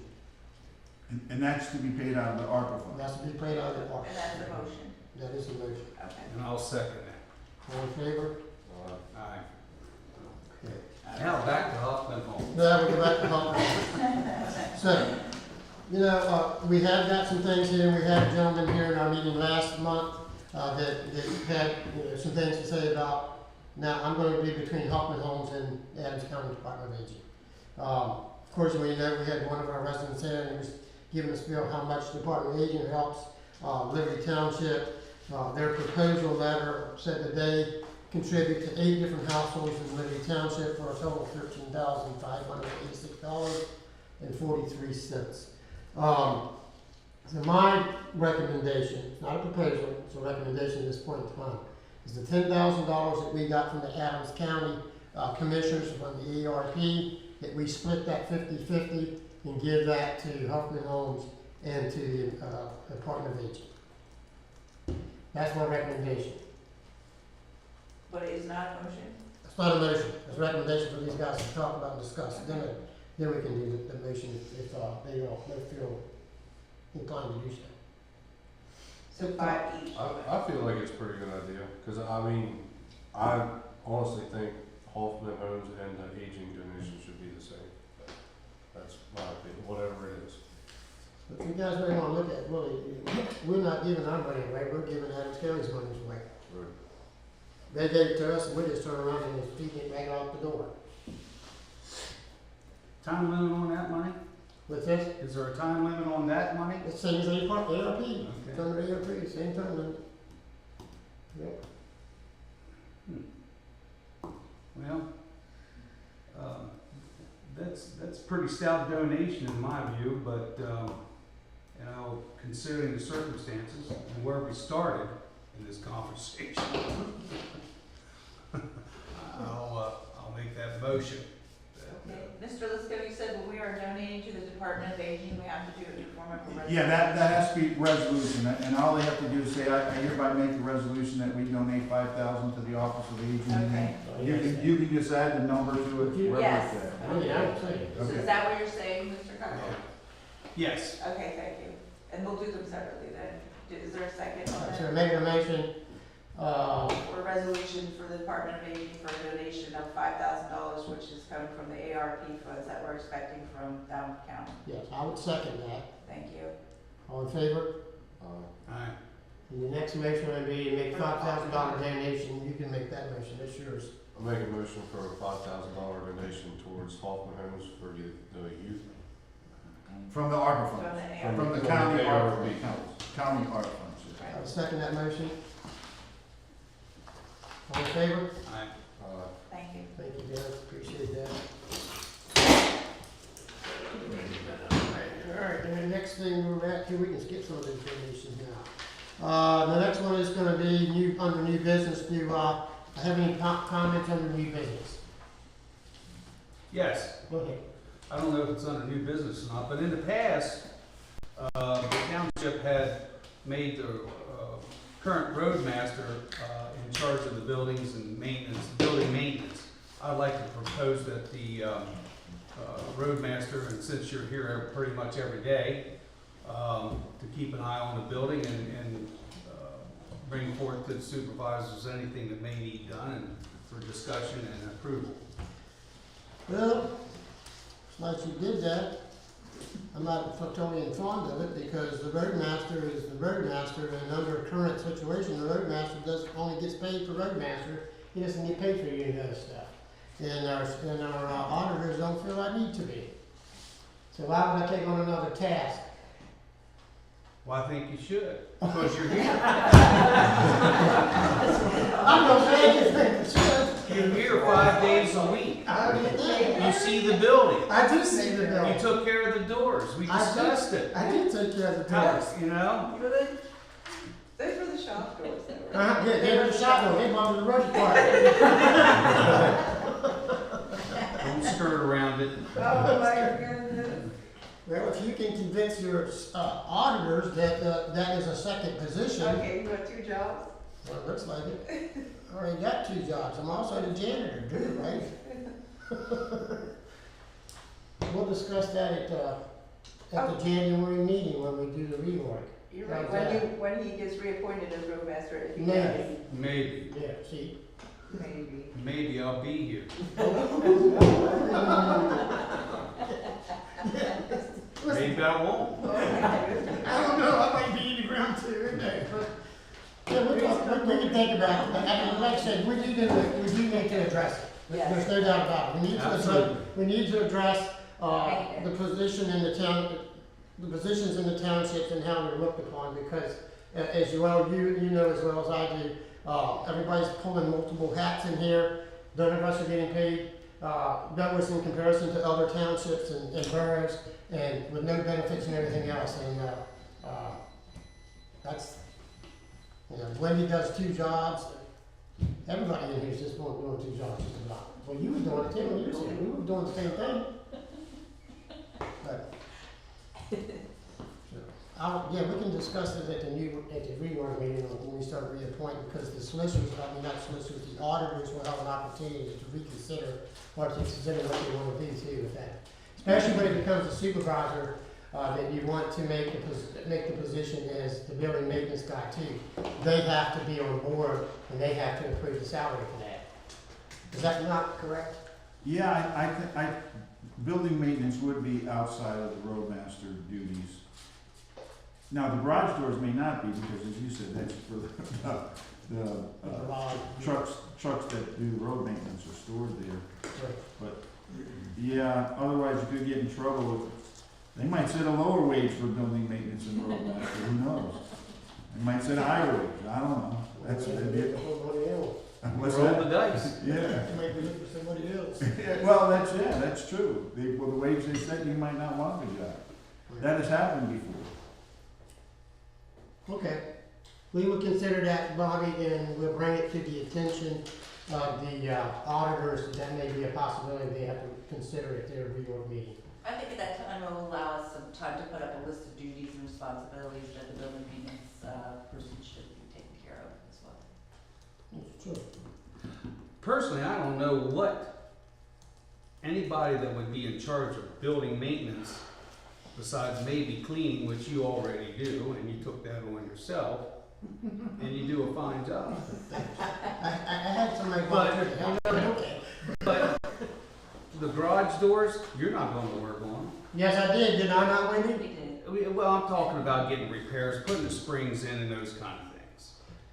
And that's to be paid out of the ARPA fund. That's to be paid out of the ARPA. And that's the motion, That is the motion. okay. And I'll second that. All in favor? Aye. Okay. Now back to Hoffman Home. Now we go back to Hoffman. So, you know, we have got some things here. We had a gentleman here in our meeting last month that had some things to say about. Now, I'm going to be between Hoffman Homes and Adams County Department of Aging. Of course, we know we had one of our residents in and he was giving us a feel how much Department of Aging helps Liberty Township. Their proposal letter said that they contribute to 8 different households in Liberty Township for a total of $13,586.43. So my recommendation, it's not a proposal, it's a recommendation at this point in time, is the $10,000 that we got from the Adams County Commissioners from the ERP, that we split that 50-50 and give that to Hoffman Homes and to the Department of Aging. That's my recommendation. But it is not a motion? It's not a motion, it's a recommendation for these guys to talk about and discuss. Then we can do the motion if they feel inclined to do so. So 5 each. I feel like it's a pretty good idea, because I mean, I honestly think Hoffman Homes and the aging donation should be the same. That's my opinion, whatever it is. But you guys may want to look at, really, we're not giving our money away, we're giving Adams County's money away. Right. They gave it to us and we just turn around and just feed it back out the door. Time limit on that money? With this, Is there a time limit on that money? it's same as ARP, ARP, Okay. it's under ARP, same time limit. Yep. Well, that's a pretty stout donation in my view, but, you know, considering the circumstances and where we started in this conversation, I'll make that motion. Okay. Mr. Lisco, you said when we are donating to the Department of Aging, we have to do it in form of a resolution? Yeah, that has to be resolution, and all they have to do is say, I hereby make a resolution that we donate $5,000 to the Office of Aging. And Okay. then you can just add the number to it, wherever Yes. it's at. I mean, I would say. So is that what you're saying, Mr. Cox? Yes. Okay, thank you. And we'll do them separately then. Is there a second on So that? make a motion, For a resolution for the Department of Aging for a donation of $5,000, which is coming from the ARP funds that we're expecting from Down County. yes, I would second that. Thank you. All in favor? Aye. And the next motion would be to make $5,000 donation, you can make that motion, it's yours. I'll make a motion for a $5,000 donation towards Hoffman Homes for the youth. From the ARPA From funds, the ARP. from the From county the ARPA ARP. funds, county ARPA funds. I would second that motion. All in favor? Aye. Thank you. Thank you, guys, appreciate that. All right, and the next thing we're at here, we can skip some of these donations now. The next one is gonna be under new business. Do I have any comments under new business? Yes. Go ahead. I don't know if it's under new business or not, but in the past, the township had made the current roadmaster in charge of the buildings and maintenance, building maintenance. I'd like to propose that the roadmaster, and since you're here pretty much every day, to keep an eye on the building and bring forth to the supervisors anything that may need done and for discussion and approval. Well, it's like you did that. I'm not totally fond of it because the roadmaster is the roadmaster, and under current situation, the roadmaster only gets paid for roadmaster. He doesn't get paid for any of that stuff. And our auditors don't feel I need to be. So why would I take on another task? Well, I think you should, because you're here. I'm not saying you think I should. You're here 5 days a week. I understand. You see the building. I do see the bill. You took care of the doors. We discussed it. I did take care of the task. You know? Really? Those were the shop doors that were. Yeah, they were the shop door, they belong to the road department. Don't skirt around it. Oh my goodness. Well, if you can convince your auditors that that is a second position, Okay, you have 2 jobs? well, it looks like it. I already got 2 jobs, I'm also the janitor too, right? We'll discuss that at the January meeting when we do the rework. You're right, How's that? when he gets reappointed as roadmaster, if he Maybe. does, Maybe, Yeah, see? maybe I'll be here. Maybe I won't. I don't know, I might be in the ground too, isn't I? Yeah, we can think about it, and like I said, we do need to address it. There's no doubt about it. Absolutely. We need to address, the position in the town, the positions in the townships and how they're looked upon, because as you know as well as I do, everybody's pulling multiple hats in here. None of us are getting paid. That was in comparison to other townships and boroughs, and with no benefits and everything else, and, that's, you know, Wendy does 2 jobs. Everybody in here is just doing 2 jobs just about. Well, you were doing it too when you were here. We were doing the same thing. But, yeah, we can discuss it at the reorg meeting when we start reappointing, because the solicitors, not solicitors, the auditors will have an opportunity to reconsider or to consider what they want to do too with that. Especially when it becomes a supervisor, that you want to make the position as the building maintenance guy too. They have to be on board and they have to approve the salary for that. Is that not correct? Yeah, building maintenance would be outside of the roadmaster duties. Now, the garage doors may not be, because as you said, that's for the trucks that do the road maintenance are stored there. Right. But, yeah, otherwise you could get in trouble with, they might set a lower wage for building maintenance and roadmaster, who knows? They might set a higher wage, I don't know. That's Maybe the it's somebody else. What's Roll that? the dice. Yeah. It might be looking for somebody else. Well, that's true. Well, the wage they set, you might not want the job. That has happened before. Okay. We will consider that, Bobby, and we'll bring it to the attention of the auditors. That may be a possibility they have to consider at their reorg meeting. I think at that time it will allow us some time to put up a list of duties and responsibilities that the building maintenance person should be taking care of as well. That's true. Personally, I don't know what anybody that would be in charge of building maintenance, besides maybe cleaning, which you already do, and you took that on yourself, and you do a fine job. I had somebody volunteer to help. Okay. But the garage doors, you're not going to work on. Yes, I did I not, Wendy? We did. Well, I'm talking about getting repairs, putting the springs in and those kind of things.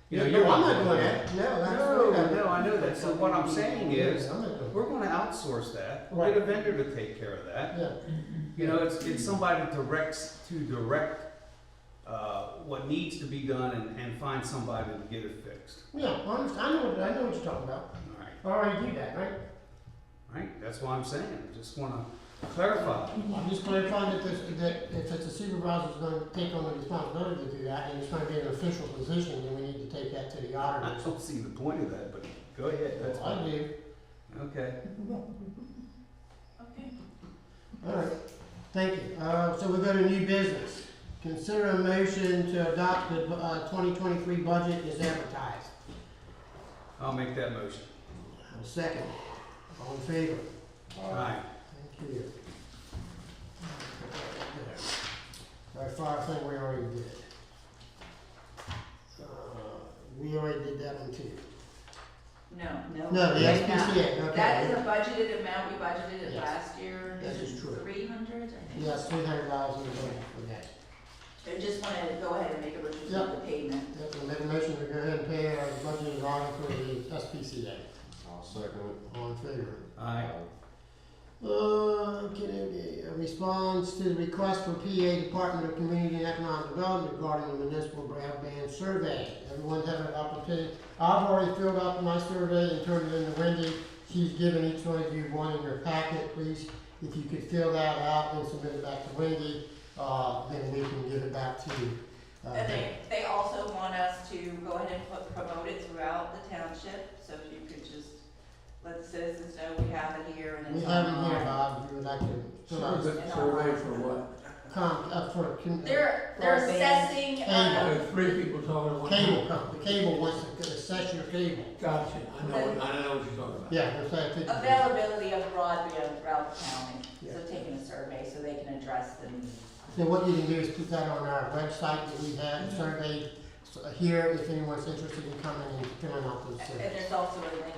You know, No, you're I'm not not doing doing that. that. No, absolutely not. No, I know that. So what I'm saying is, I'm not doing we're going to outsource that. We'll get a vendor to take care of that. Yeah. You know, it's somebody to direct what needs to be done and find somebody to get it fixed. Yeah, I know what you're talking about. All right, I already do that, right? right. That's what I'm saying. Just want to clarify. I'm just clarifying that if it's a supervisor who's going to take on the responsibility to do that, and it's going to be an official position, then we need to take that to the I auditors. don't see the point of that, but go ahead. That's I fine. do. Okay. Okay. All right, thank you. So we go to new business. Consider a motion to adopt the 2023 budget as advertised. I'll make that motion. A second. All in favor? All right. Thank you. Our fire thing we already did. We already did that one too. No. No, the SPCA, okay. That is a budgeted amount, we budgeted it Yes. last year. That is true. 300, I think. Yes, $300 in the budget for that. I just wanted to go ahead and make a motion Yep. for the payment. Yep, we'll make a motion to go ahead and pay our budgeted item for the SPCA. I'll second it. All in favor? Aye. Okay, a response to the request from PA Department of Community and Economic Development regarding the municipal broadband survey. Everyone have an opportunity. I've already filled out my survey and turned it in to Wendy. She's given each one of you one in your packet, please. If you could fill that out and submit it back to Wendy, then we can give it back to you. And they also want us to go ahead and promote it throughout the township, so if you could just let the citizens know we have it here and We it's have it here, online. Bob, if you would like to fill out. Survey for what? They're Broadband. assessing, Cable. There's three people talking at one Cable time. company, the cable wants to assess your cable. Gotcha, I know what you're talking about. Yeah, that's that. Availability of broadband throughout the county, Yeah. so taking a survey so they can address the need. Then what you can do is put that on our website that we have, survey here, if anyone's interested in coming and filling out those And surveys. there's also a link,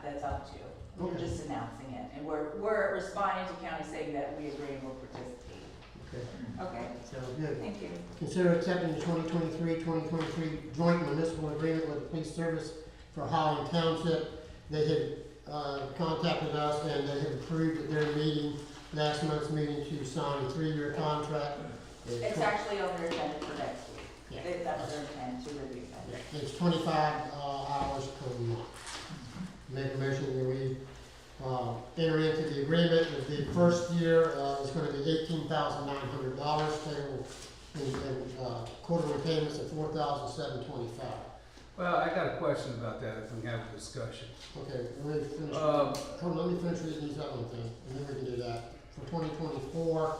that's up to, we're Okay. just announcing it, and we're responding to county saying that we agree and we'll participate. Okay, Okay, sounds good. thank you. Consider accepting the 2023 joint municipal agreement with the police service for Holland Township. They had contacted us and they have approved at their meeting, last month's meeting, to sign a 3-year contract. It's actually on their agenda for next week. Yeah. That's their intent to review that. It's 25 hours per month. Make a motion that we enter into the agreement. The first year is going to be $18,900 payable in quarterly payments of $4,725. Well, I got a question about that if we have a discussion. Okay, let me finish. Hold on, let me finish reading these other things, and then we can do that. For 2024,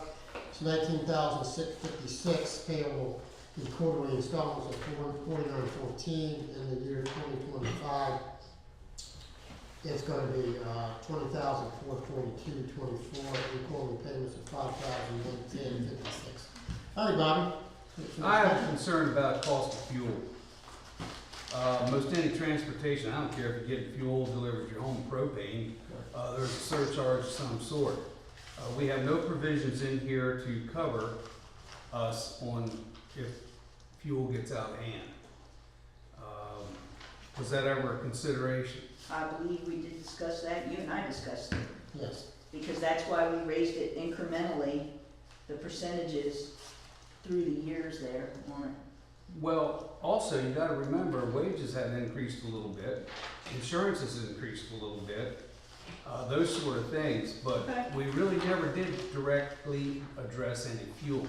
it's $19,656 payable in quarterly installments of $49.14. In the year 2025, it's going to be $20,442.24 in quarterly payments of $5,110.56. Howdy, Bobby. I am concerned about cost of fuel. Most any transportation, I don't care if you're getting fuel delivered to your home, propane, there's a surcharge of some sort. We have no provisions in here to cover us on if fuel gets out of hand. Was that ever a consideration? I believe we did discuss that, you and I discussed it, Yes. because that's why we raised it incrementally, the percentages through the years there on it. Well, also, you gotta remember, wages have increased a little bit, insurance has increased a little bit, those sort of things, but Okay. we really never did directly address any fuel.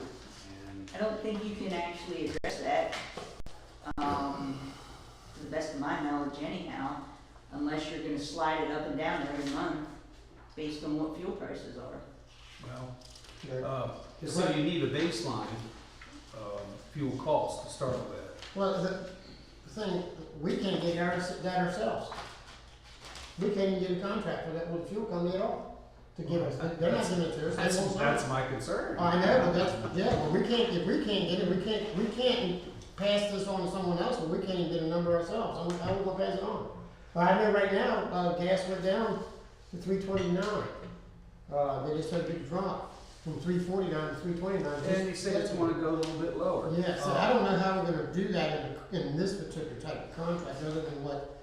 And I don't think you can actually address that, to the best of my knowledge anyhow, unless you're gonna slide it up and down every month based on what fuel prices are. well, so you need a baseline, fuel cost to start with. Well, the thing, we can't get that ourselves. We can't even get a contract for that with the fuel company at all to give us. They're not giving it to us. They won't sign That's it. my concern. I know, but that's, yeah, well, we can't, if we can't get it, we can't pass this on to someone else, but we can't even get a number ourselves. How we gonna pass it on? Well, I know right now, gas went down to $3.29. They just had a big drop from $3.49 to $3.29. And they say it's gonna go a little bit lower. Yeah, so I don't know how we're gonna do that in this particular type of contract, other than what,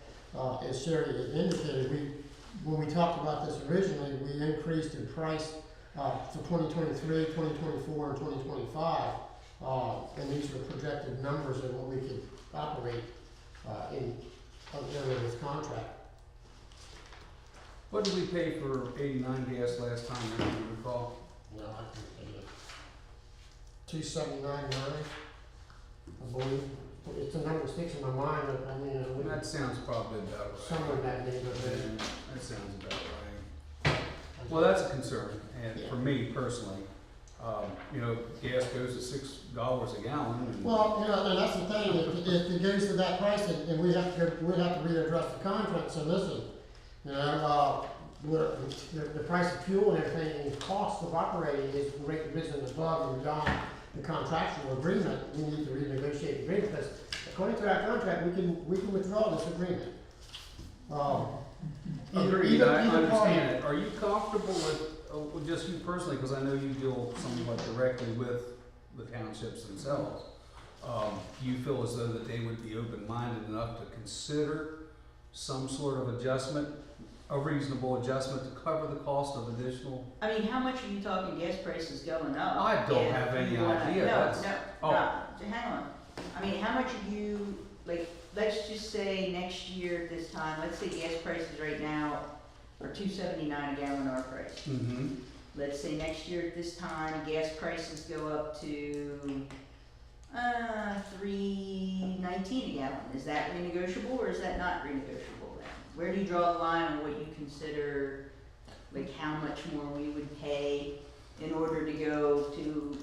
as Sherry had indicated. When we talked about this originally, we increased in price, for 2023, 2024, and 2025. And these were projected numbers of what we could operate, under this contract. What did we pay for 89 gas last time, do you recall? No, I can pay it. $279.9, I believe. It's a number that sticks in my mind, but I mean, That sounds probably about right. somewhere in that neighborhood. That sounds about right. Well, that's a concern, and for me personally, gas goes to $6 a gallon. And Well, and that's the thing, if it goes to that price, and we have to readdress the contract, so listen, the price of fuel and everything, and the cost of operating is risen above and beyond the contractual agreement. We need to renegotiate the agreement, because according to our contract, we can withdraw this agreement. Agreed, I either understand party- it. Are you comfortable with just you personally, because I know you deal somewhat directly with the townships themselves, do you feel as though that they would be open-minded enough to consider some sort of adjustment, a reasonable adjustment to cover the cost of additional? I mean, how much are you talking gas prices going up? I don't If have any you wanna- idea. That's- No, hang on. I mean, how much are you, like, let's just say next year at this time, let's say gas prices right now are $2.79 a gallon our price. Mm-hmm. Let's say next year at this time, gas prices go up to, $3.19 a gallon. Is that renegotiable or is that not renegotiable then? Where do you draw the line on what you consider, like how much more we would pay in order to go to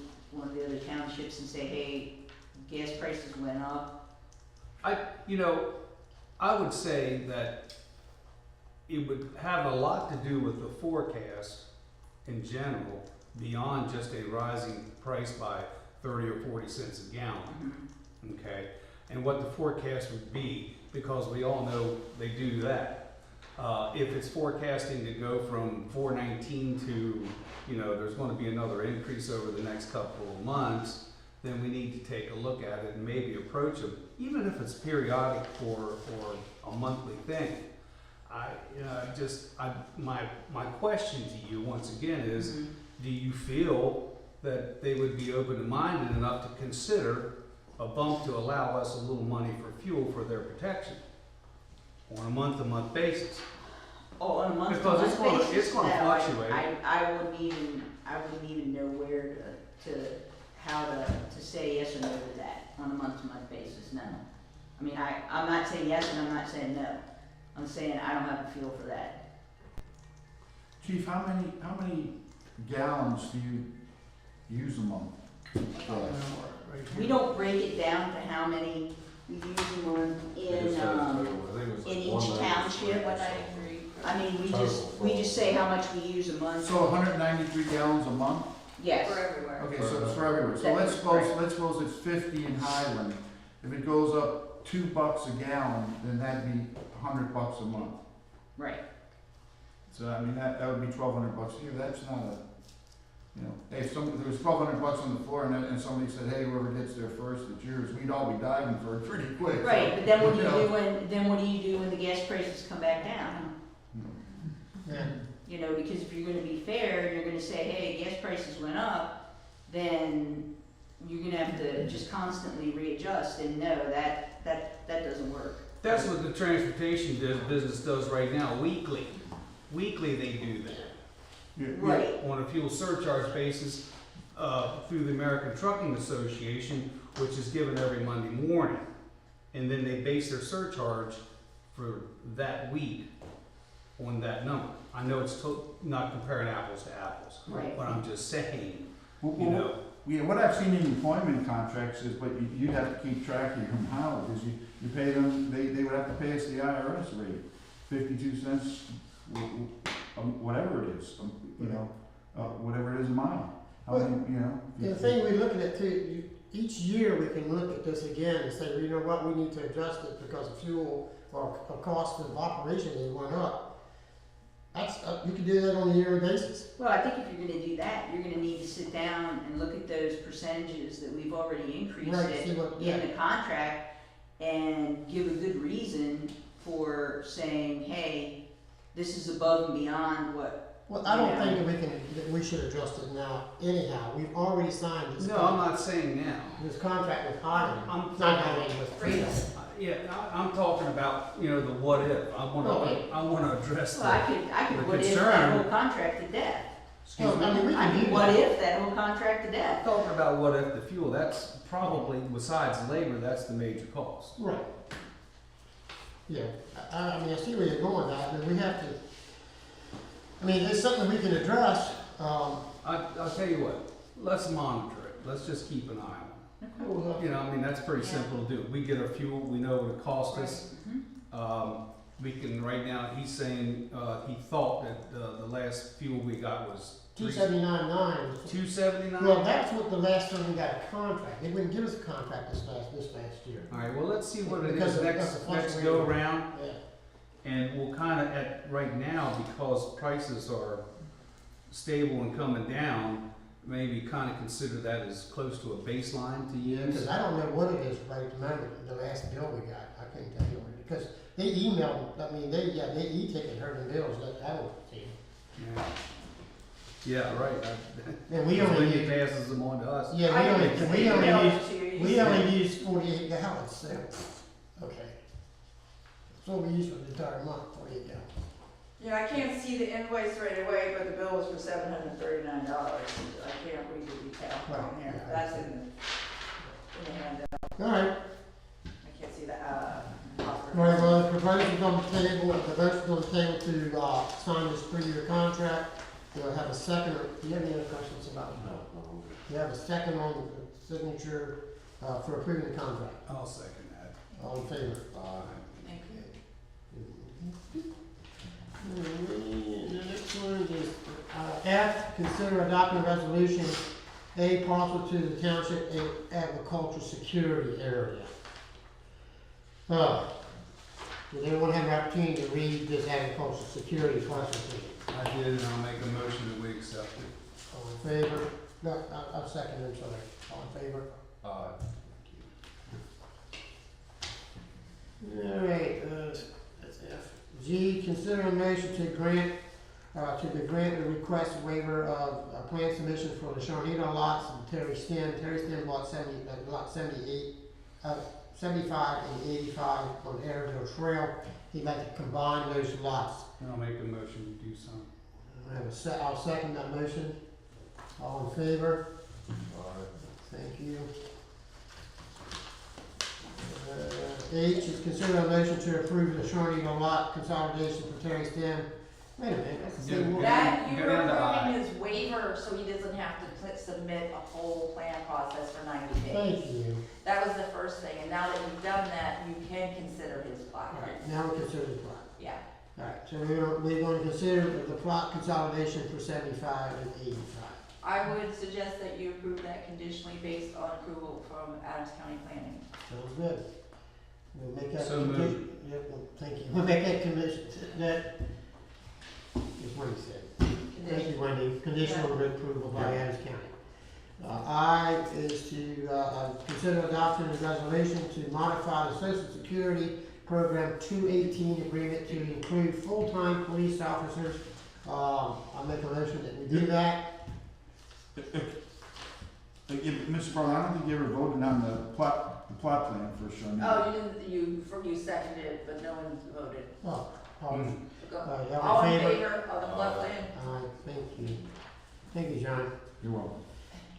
townships and say, hey, gas prices went up? I would say that it would have a lot to do with the forecast in general, beyond just a rising price by 30 or 40 cents a gallon, okay? And what the forecast would be, because we all know they do that. If it's forecasting to go from 4.19 to, there's gonna be another increase over the next couple of months, then we need to take a look at it and maybe approach them, even if it's periodic or a monthly thing. My question to you, once again, is, do you feel that they would be open-minded enough to consider a bump to allow us a little money for fuel for their protection on a month-to-month basis? Oh, on a month to Because month basis? it's gonna No, fluctuate. I wouldn't even know where how to say yes or no to that on a month to month basis, no. I mean, I'm not saying yes and I'm not saying no. I'm saying I don't have a feel for that. Chief, how many gallons do you use a month? We don't break it down to how many we use a month in each township. I mean, we just say how much we use a month. So 193 gallons a month? Yes. For everywhere. Okay, so it's for everywhere. So let's suppose it's 50 in Highland. If it goes up $2 a gallon, then that'd be $100 a month. Right. So I mean, that would be $1,200 a year. That's not a, hey, if there was $1,200 on the floor and somebody said, hey, whoever gets there first, it's yours, we'd all be diving for it pretty quick. Right, but then what do you do when the gas prices come back down? Yeah. Because if you're gonna be fair, and you're gonna say, hey, gas prices went up, then you're gonna have to just constantly readjust, and no, that doesn't work. That's what the transportation business does right now, weekly. Weekly they do that. Yeah, Right. On a fuel surcharge basis, through the American Trucking Association, which is given every Monday morning. And then they base their surcharge for that week on that number. I know it's not comparing apples to apples, Right. but I'm just saying, Yeah, what I've seen in employment contracts is, but you have to keep track of your mileage, is you pay them, they would have to pay us the IRS rate, 52 cents, whatever it is, whatever it is a mile. How many, The thing we're looking at too, each year we can look at this again and say, you know what, we need to adjust it because of fuel or cost of operation has went up. That's, you can do that on a yearly basis. Well, I think if you're gonna do that, you're gonna need to sit down and look at those percentages that we've already increased Right, it see what- in the contract and give a good reason for saying, hey, this is above and beyond what. Well, I don't think that we should adjust it now anyhow. We've already signed this. no, I'm not saying now. This contract with Highland, I'm not Highland, with Freedom. Yeah, I'm talking about, the what if. I Okay. wanna address Well, I could the what if concern. that whole contract to death. Excuse me? I mean, we I can mean, do what that. if that whole contract to I'm death? talking about what if the fuel, that's probably, besides labor, that's the major cost. Right. Yeah, I mean, I see where you're going at, but we have to, I mean, it's something we can address, I'll tell you what, let's monitor it, let's just keep an eye on it. That's pretty simple to do. We get our fuel, we know what it costs us. We can, right now, he's saying, he thought that, the last fuel we got was $279.9. $2.79. Well, that's what the last time we got a contract. They wouldn't give us a contract this last year. All right, well, let's see what it Because is of- next because of go fluctuating. around. Yeah. And we'll kind of, right now, because prices are stable and coming down, maybe kind of consider that as close to a baseline to Because use. I don't know what it is right remember the last bill we got. I couldn't tell you what it, because they emailed, they e-ticket her the bills, I don't see. Yeah, right. And we only Lindy use, passes them on to us. yeah, I we can only email use, it to you. we only use 48 gallons, so, okay. That's what we use for the entire month, 48 gallons. Yeah, I can't see the invoice right away, but the bill was for $739. I can't read the detail Right, on here. yeah. That's in the handout. All right. I can't see the, All right, well, the proposal's on the table, the vote's on the table to, sign this 3-year contract. Do I have a second, do you have any other questions about it? No. Do you have a second on the signature, for approving the contract? I'll second that. All in favor? Thank you. The next one is, F, consider adopting resolution, A, parcel to the township agricultural security area. Does anyone have an opportunity to read this agricultural security parcel to you? I did, and I'll make a motion that we accept it. All in favor? No, I'll second, I'm sorry. All in favor? All right, that's F. G, consider a motion to grant the request waiver of plan submission for the Sharnito lots and Terry Stem lot 78, 75 and 85 on Airville Trail. He'd like to combine those lots. And I'll make a motion to do so. I'll second that motion. All in favor? Thank you. H is consider a motion to approve the Sharnito lot consolidation for Terry Stem. Wait a minute, that's the same one. That, you Go were down to I. approving his waiver, so he doesn't have to submit a whole plan process for 90 days. Thank you. That was the first thing, and now that you've done that, you can consider his plot. Alright, now we consider the plot. Yeah. Alright, so we're going to consider the plot consolidation for 75 and 85. I would suggest that you approve that conditionally based on approval from Adams County Planning. Sounds good. We'll make that. So moved. Yep, well, thank you. We'll make that commission, that is what he said. Thank you, Wendy. Conditional approval by Adams County. I is to, consider adopting a resolution to modify the Social Security Program 218 agreement to include full-time police officers. I'll make a motion that we do that. Mr. Brown, I don't think you ever voted on the plot plan for Sharnito. Oh, you seconded it, but no one voted. Oh, Go. y'all All in favor? favor of the plot plan? Thank you. Thank you, John. You're welcome.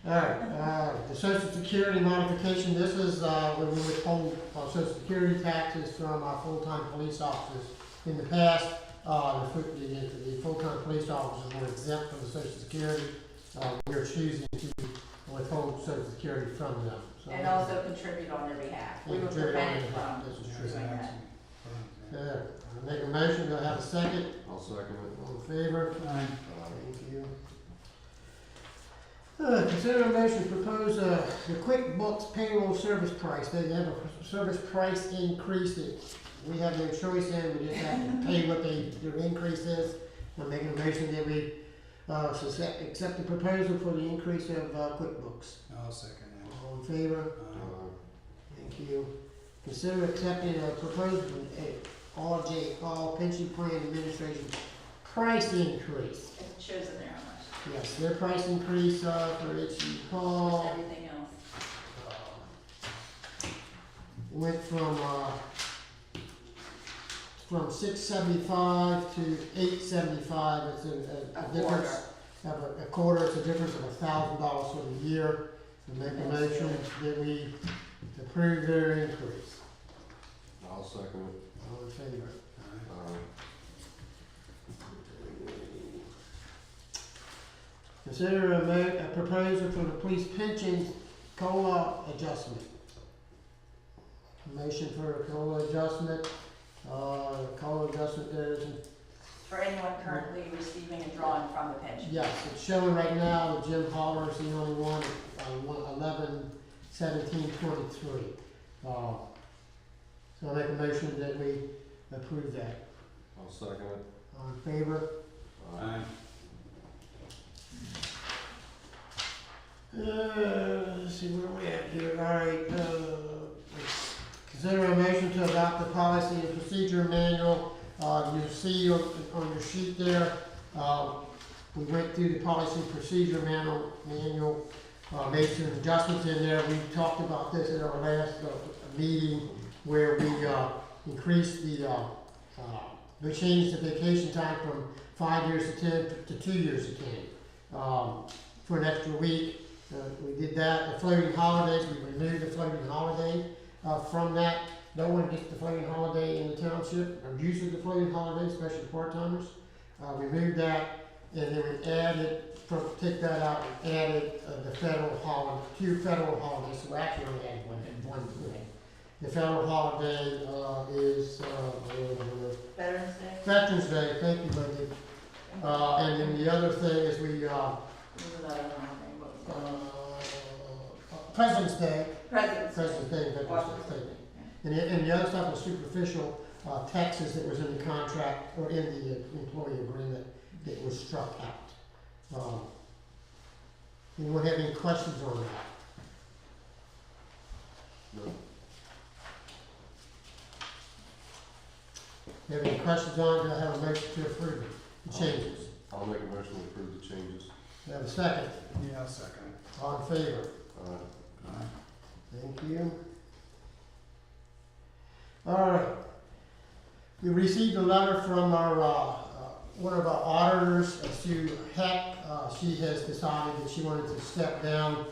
Alright, the Social Security modification, this is, when we withhold Social Security taxes from our full-time police officers. In the past, the full-time police officers were exempt from the Social Security. We're choosing to withhold Social Security from them. So And also contribute on their behalf. We were Contribute on prevented their behalf. from This is doing true. that. I'll make a motion, do I have a second? I'll second it. All in favor? Aye. Thank you. Consider a motion to propose the QuickBooks payroll service price. They have a service price increase that we have no choice in. We just have to pay what their increase is. I'm making a motion that we accept the proposal for the increase of QuickBooks. I'll second that. All in favor? Thank you. Consider accepting a proposal from All Pension Plan Administration price increase. It shows in there how much. Yes, their price increase for Itchy Hall Everything else. went from $675 to $875. It's a difference of a quarter. It's a difference of $1,000 for the year. To make a motion that we approve their increase. I'll second it. All in favor? Consider a proposal for the police pension COLA adjustment. Motion for a COLA adjustment. COLA adjustment there is, For anyone currently receiving and drawing from the pension. yes, it's showing right now that Jim Holler is the only one, 11/17/23. So I make a motion that we approve that. I'll second it. All in favor? Aye. Let's see where we at here, alright, consider a motion to adopt the policy and procedure manual. You see on your sheet there, we went through the policy and procedure manual, made some adjustments in there. We talked about this at our last meeting where we increased we changed the vacation time from 5 years to 10 to 2 years to 10, for an extra week. We did that. The floating holidays, we removed the floating holiday from that. No one gets the floating holiday in the township, or uses the floating holiday, especially part-timers. We moved that. and then we added, take that out and added the federal holiday, 2 federal holidays, so actually only added one today. The federal holiday is Veterans Day. Veterans Day, thank you, Lindy. And then the other thing is we, There's another one, what was that? President's Day, Presidents. President's Day, Veterans Day, thank you. And the other stuff was superficial, taxes that was in the contract, or in the employee agreement that was struck out. Anyone have any questions on that? No. Have any questions on it? Do I have a motion to approve it, the changes? I'll make a motion to approve the changes. Do I have a second? Yeah, I'll second. All in favor? Thank you. All right. We received a letter from our, one of our auditors, Sue Heck. She has decided that she wanted to step down.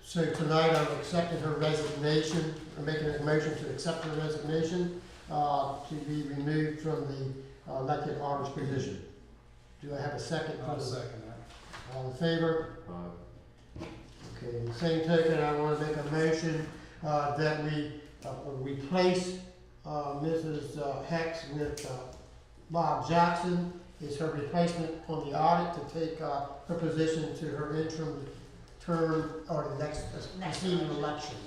So tonight I'm accepting her resignation, I'm making a motion to accept her resignation, to be removed from the elected auditor's position. Do I have a second? I'll second that. All in favor? Okay, in the same token, I want to make a motion that we replace Mrs. Hex with Bob Jackson as her replacement on the audit to take her position to her interim term or the next preceding election.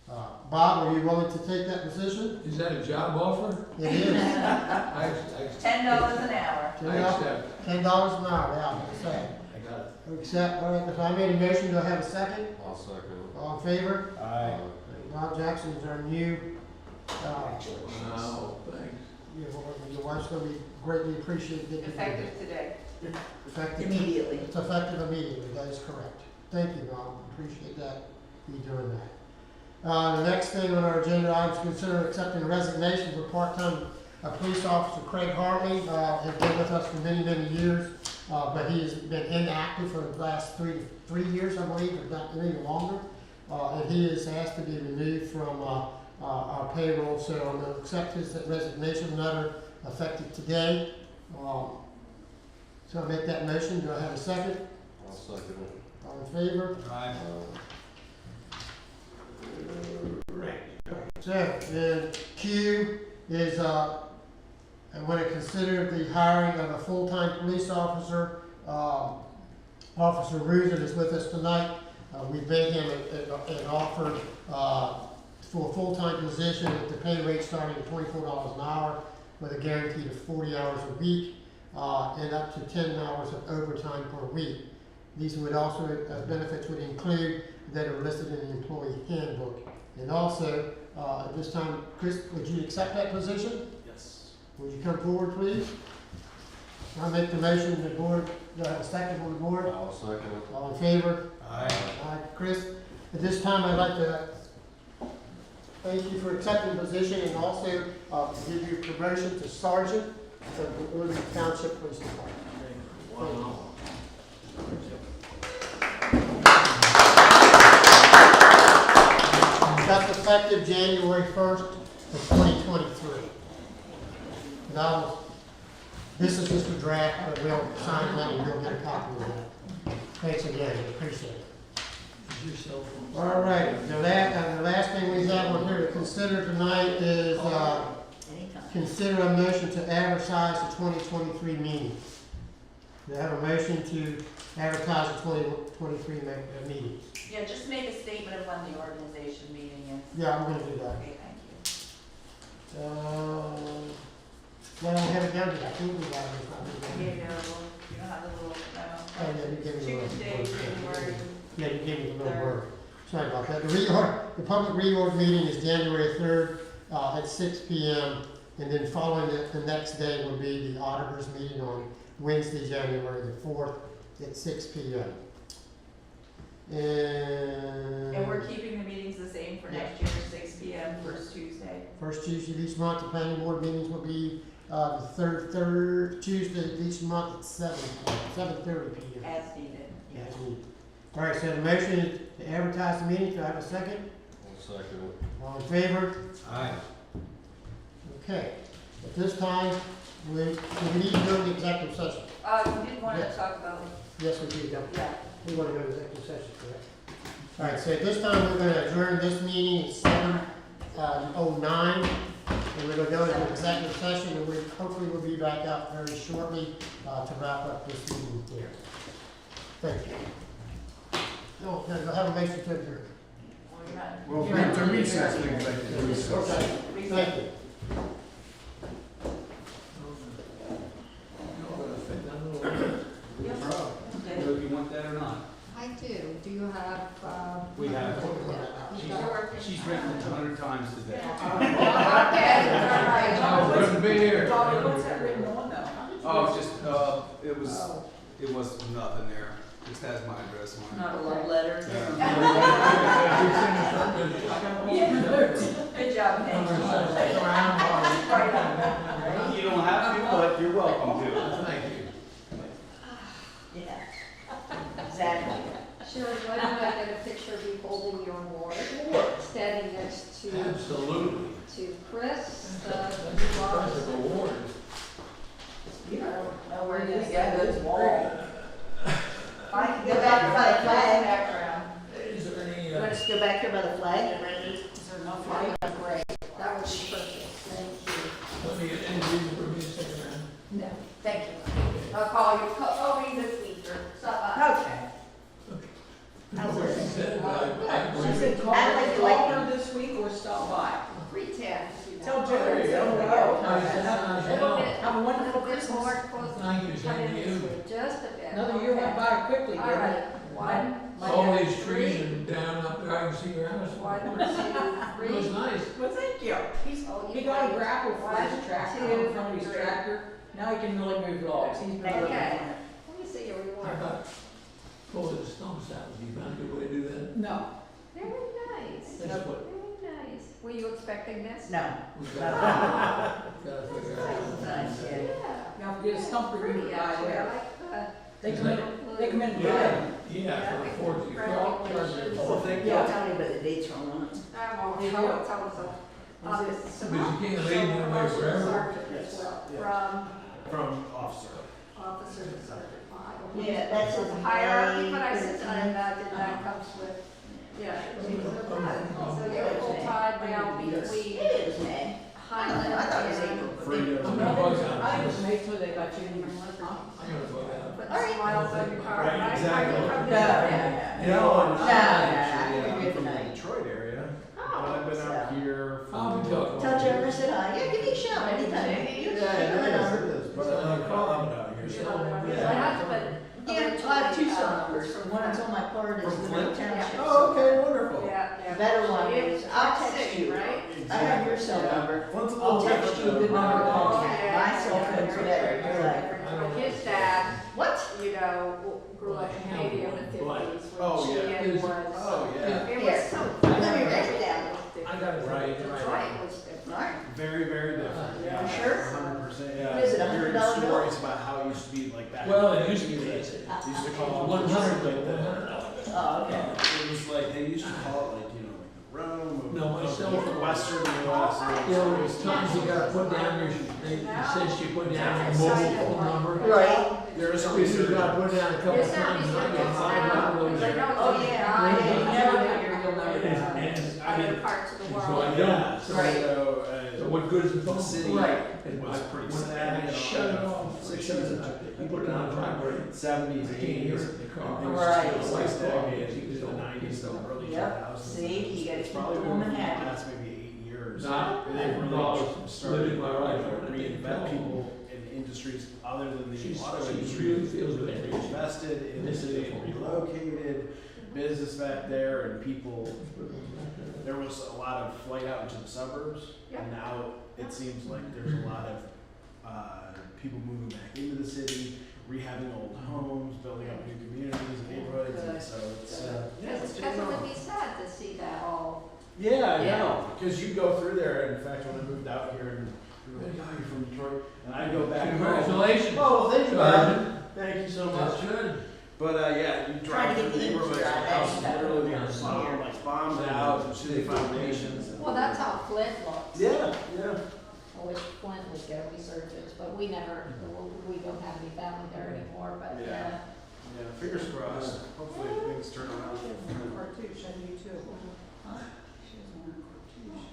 Bob, are you willing to take that position? Is that a job offer? It is. I $10 an hour. accept. $10 an hour, yeah, I say. I got it. Accept, all right, if I made a motion, do I have a second? I'll second it. All in favor? Aye. Bob Jackson is our new, Wow, thanks. your wife's gonna be greatly appreciated. Effective today. Effective. Immediately. It's effective immediately, that is correct. Thank you, Bob, appreciate that, you doing that. The next thing on our agenda, I was considering accepting resignation for part-time police officer Craig Hartley. Has been with us for many, many years, but he has been inactive for the last 3 years, I believe, or not any longer. And he is asked to be removed from our payroll, so I'm going to accept his resignation letter effective today. So I make that motion. Do I have a second? I'll second it. All in favor? Aye. So, then Q is, I want to consider the hiring of a full-time police officer. Officer Ruzen is with us tonight. We made him an offer for a full-time position at the pay rate starting at $24 an hour with a guarantee of 40 hours a week and up to 10 hours of overtime per week. These would also, benefits would include that are listed in the employee handbook. And also, at this time, Chris, would you accept that position? Yes. Would you come forward, please? I'll make the motion, the board, do I have a second on the board? I'll second it. All in favor? Aye. Aye. Chris, at this time, I'd like to thank you for accepting the position and also give you promotion to sergeant for the Liberty Township Police Department. Wow. That's effective January 1st of 2023. Now, this is just a draft, but we'll sign that and you'll get a copy of that. Thanks again, appreciate it. All right, the last thing we have on here to consider tonight is, Anytime. consider a motion to advertise the 2023 meeting. Do I have a motion to advertise the 2023 meetings? Yeah, just make a statement of when the organization meeting is. Yeah, I'm gonna do that. Okay, thank you. Well, I don't have it down yet, I think we got it. Yeah, you don't have the little, Oh, yeah, you gave me the little Tuesday, word. January. Yeah, you gave me the little Third. word. Sorry about that. The public reorg meeting is January 3rd at 6 p.m. And then following it, the next day will be the auditors meeting on Wednesday, January the 4th at 6 p.m. And we're keeping the meetings the same for next year, 6 p.m. first Tuesday. First Tuesday of each month, the planning board meetings will be the third Tuesday of each month at 7:30 p.m. As needed. Yes, all right, so the motion is to advertise the meeting. Do I have a second? I'll second it. All in favor? Aye. Okay. At this time, We need to go to the executive session. You did want to Yes. talk about, Yes, we do, yeah. yeah. We want to go to executive session, correct? All right, so at this time, we're going to adjourn this meeting at 7:09. And we're going to go into executive session, and we hopefully will be back out very shortly to wrap up this meeting here. Thank you. No, we'll have a motion to adjourn. Well, we have to recess the executive recess. Okay, thank you. Whether you want that or not. I do. Do you have, We have. you got- She's written it 100 times today. Okay, all right. Good to be here. What's that written on though? Oh, just, it was nothing there. Just has my address on it. Not a love letter. Good job, Nate. You don't have to, but you're welcome to. Thank you. Yeah. Exactly. Shirley, why don't I get a picture of you holding your award, standing next Absolutely. to Chris, That's the impressive award. You don't know Where where do you this get guy those goes walls? I can go back by the flag. Background. Is there any, You want us to go back here by the flag? Is there enough light? Great, that would be perfect, thank you. let me, any reason for me to stick around? No. Thank you. I'll call you this week or stop by. Okay. How's What she this? said, I agree She with said you. call I'd like her, to like- call her this week or stop by. 3:10. Tell There Jerry. you go. Nice to have you. Little bit, Have a wonderful little bit Christmas. more close. Thank you, Come same in to this you. way, just a bit. Another year went by quickly, All didn't right, it? one, All these trees and down up there, I can see your house. one, two, It was three. nice. Well, thank you. Oh, He you got a wait. grapple for his One, tractor, two, in front of his three. tractor. Now he can really move logs. He's been looking Okay. for it. Let me see your I reward. got pulled the stumps out. You found a good way to do that? No. Very nice, That's what very nice. Were you expecting this? No. we gotta figure out. Nice, yeah. Yeah. You have to get a stump Pretty removal guy actually, I there. like the. They come in, they come in. Yeah, yeah, for the Fourth of July. Oh, thank you. Don't tell anybody the dates wrong on it. I won't, Did I you? won't tell us all. But you can't leave them there forever. From officer. officer to sergeant. Yeah, that's a his hierarchy, name, but I his said, I name. imagine that comes with, yeah. So you're full-time now between It is May. I Highland thought it was and. April. but Freedom. I'm gonna bug out. I think it was May till they got you in your I'm gonna bug out. Put smiles on your car, Right, right? exactly. Are you from No, this- You know, I'm No, actually, no, I'm from the no. Detroit area, but Oh, I've been out so. here for. I'll be talking. Tell Jeremy, said hi. Yeah, give me a shout anytime. You Yeah, can it my is, number. it is, but I like calling out here, You so. know, my Yeah. husband. Yeah, I have two cell numbers. One that's on my card is From the Flint? township. Oh, okay, wonderful. Yeah, yeah. The better one is, I'll text City, you. right? I have your cell number. Flint's a I'll little text different you a than good number to call Oh, you. yeah. My cell phone's better. You're like, But his dad, what? you know, grew up in Haiti in the 50s Oh, when yeah. she was. Oh, yeah. It Here. was so. Let me write it down. I got it right, Detroit was different. All right. Very, very different, yeah. You sure? 100%, yeah. What is it, Hearing $100 bill? stories about how it used to be like back. Well, in it the used to be, 50s, it's they used to call it 100, like like the. Oh, okay. It was like, they used to call it like, you know, like the Rome of. No, my of cell phone. Western US. You know, there's times you gotta put down your, it says you put down your mobile phone number. Right. There is a You reason. gotta put it down a couple It's not times, and I easy to got get 5 around, downloads. because I know Oh, it's yeah. I You never never know know your your number And, in I mean, other parts of the so world. I Yeah, don't. so, Right. So what good is the phone? the city Right. was pretty When sad. I shut it off, 60s and you put it on the driveway. 70s, I can't hear 80s. it in the car. And Right. things just like stagnated into the 90s and early 2000s. Yep. See, you gotta It's keep probably the been woman for the happy. last maybe 8 years. Not And they've really started living my life. to reinvent people in industries other than the She's- auto she industry. really feels They good. reinvested in the This is city, the- relocated business back there, and people. There was a lot of flight out into the suburbs, and now it seems like there's a lot of people moving back into the city, rehabbing old homes, building up new communities and neighborhoods, and so it's yeah, it's Because it would getting be sad to see that all. yeah, I know, because you go through there, and in fact, when I moved out here, and you're like, oh, you're from Detroit, and I go back home. Congratulations. Oh, well, thank you, Sergeant. man. Thank you so That's much. good. But yeah, you Trying drive to through get the the neighborhoods, industry and out, the house is that's literally better. being bombed, like bombed out, and city foundations. and- Well, that's how Flint looks. Yeah, yeah. I wish Flint would get a resurgence, but we never, we don't have any family there anymore, but Yeah. yeah. Yeah, fingers crossed. Hopefully things turn around. Cartouche, I do too. Huh? She doesn't want a cartouche.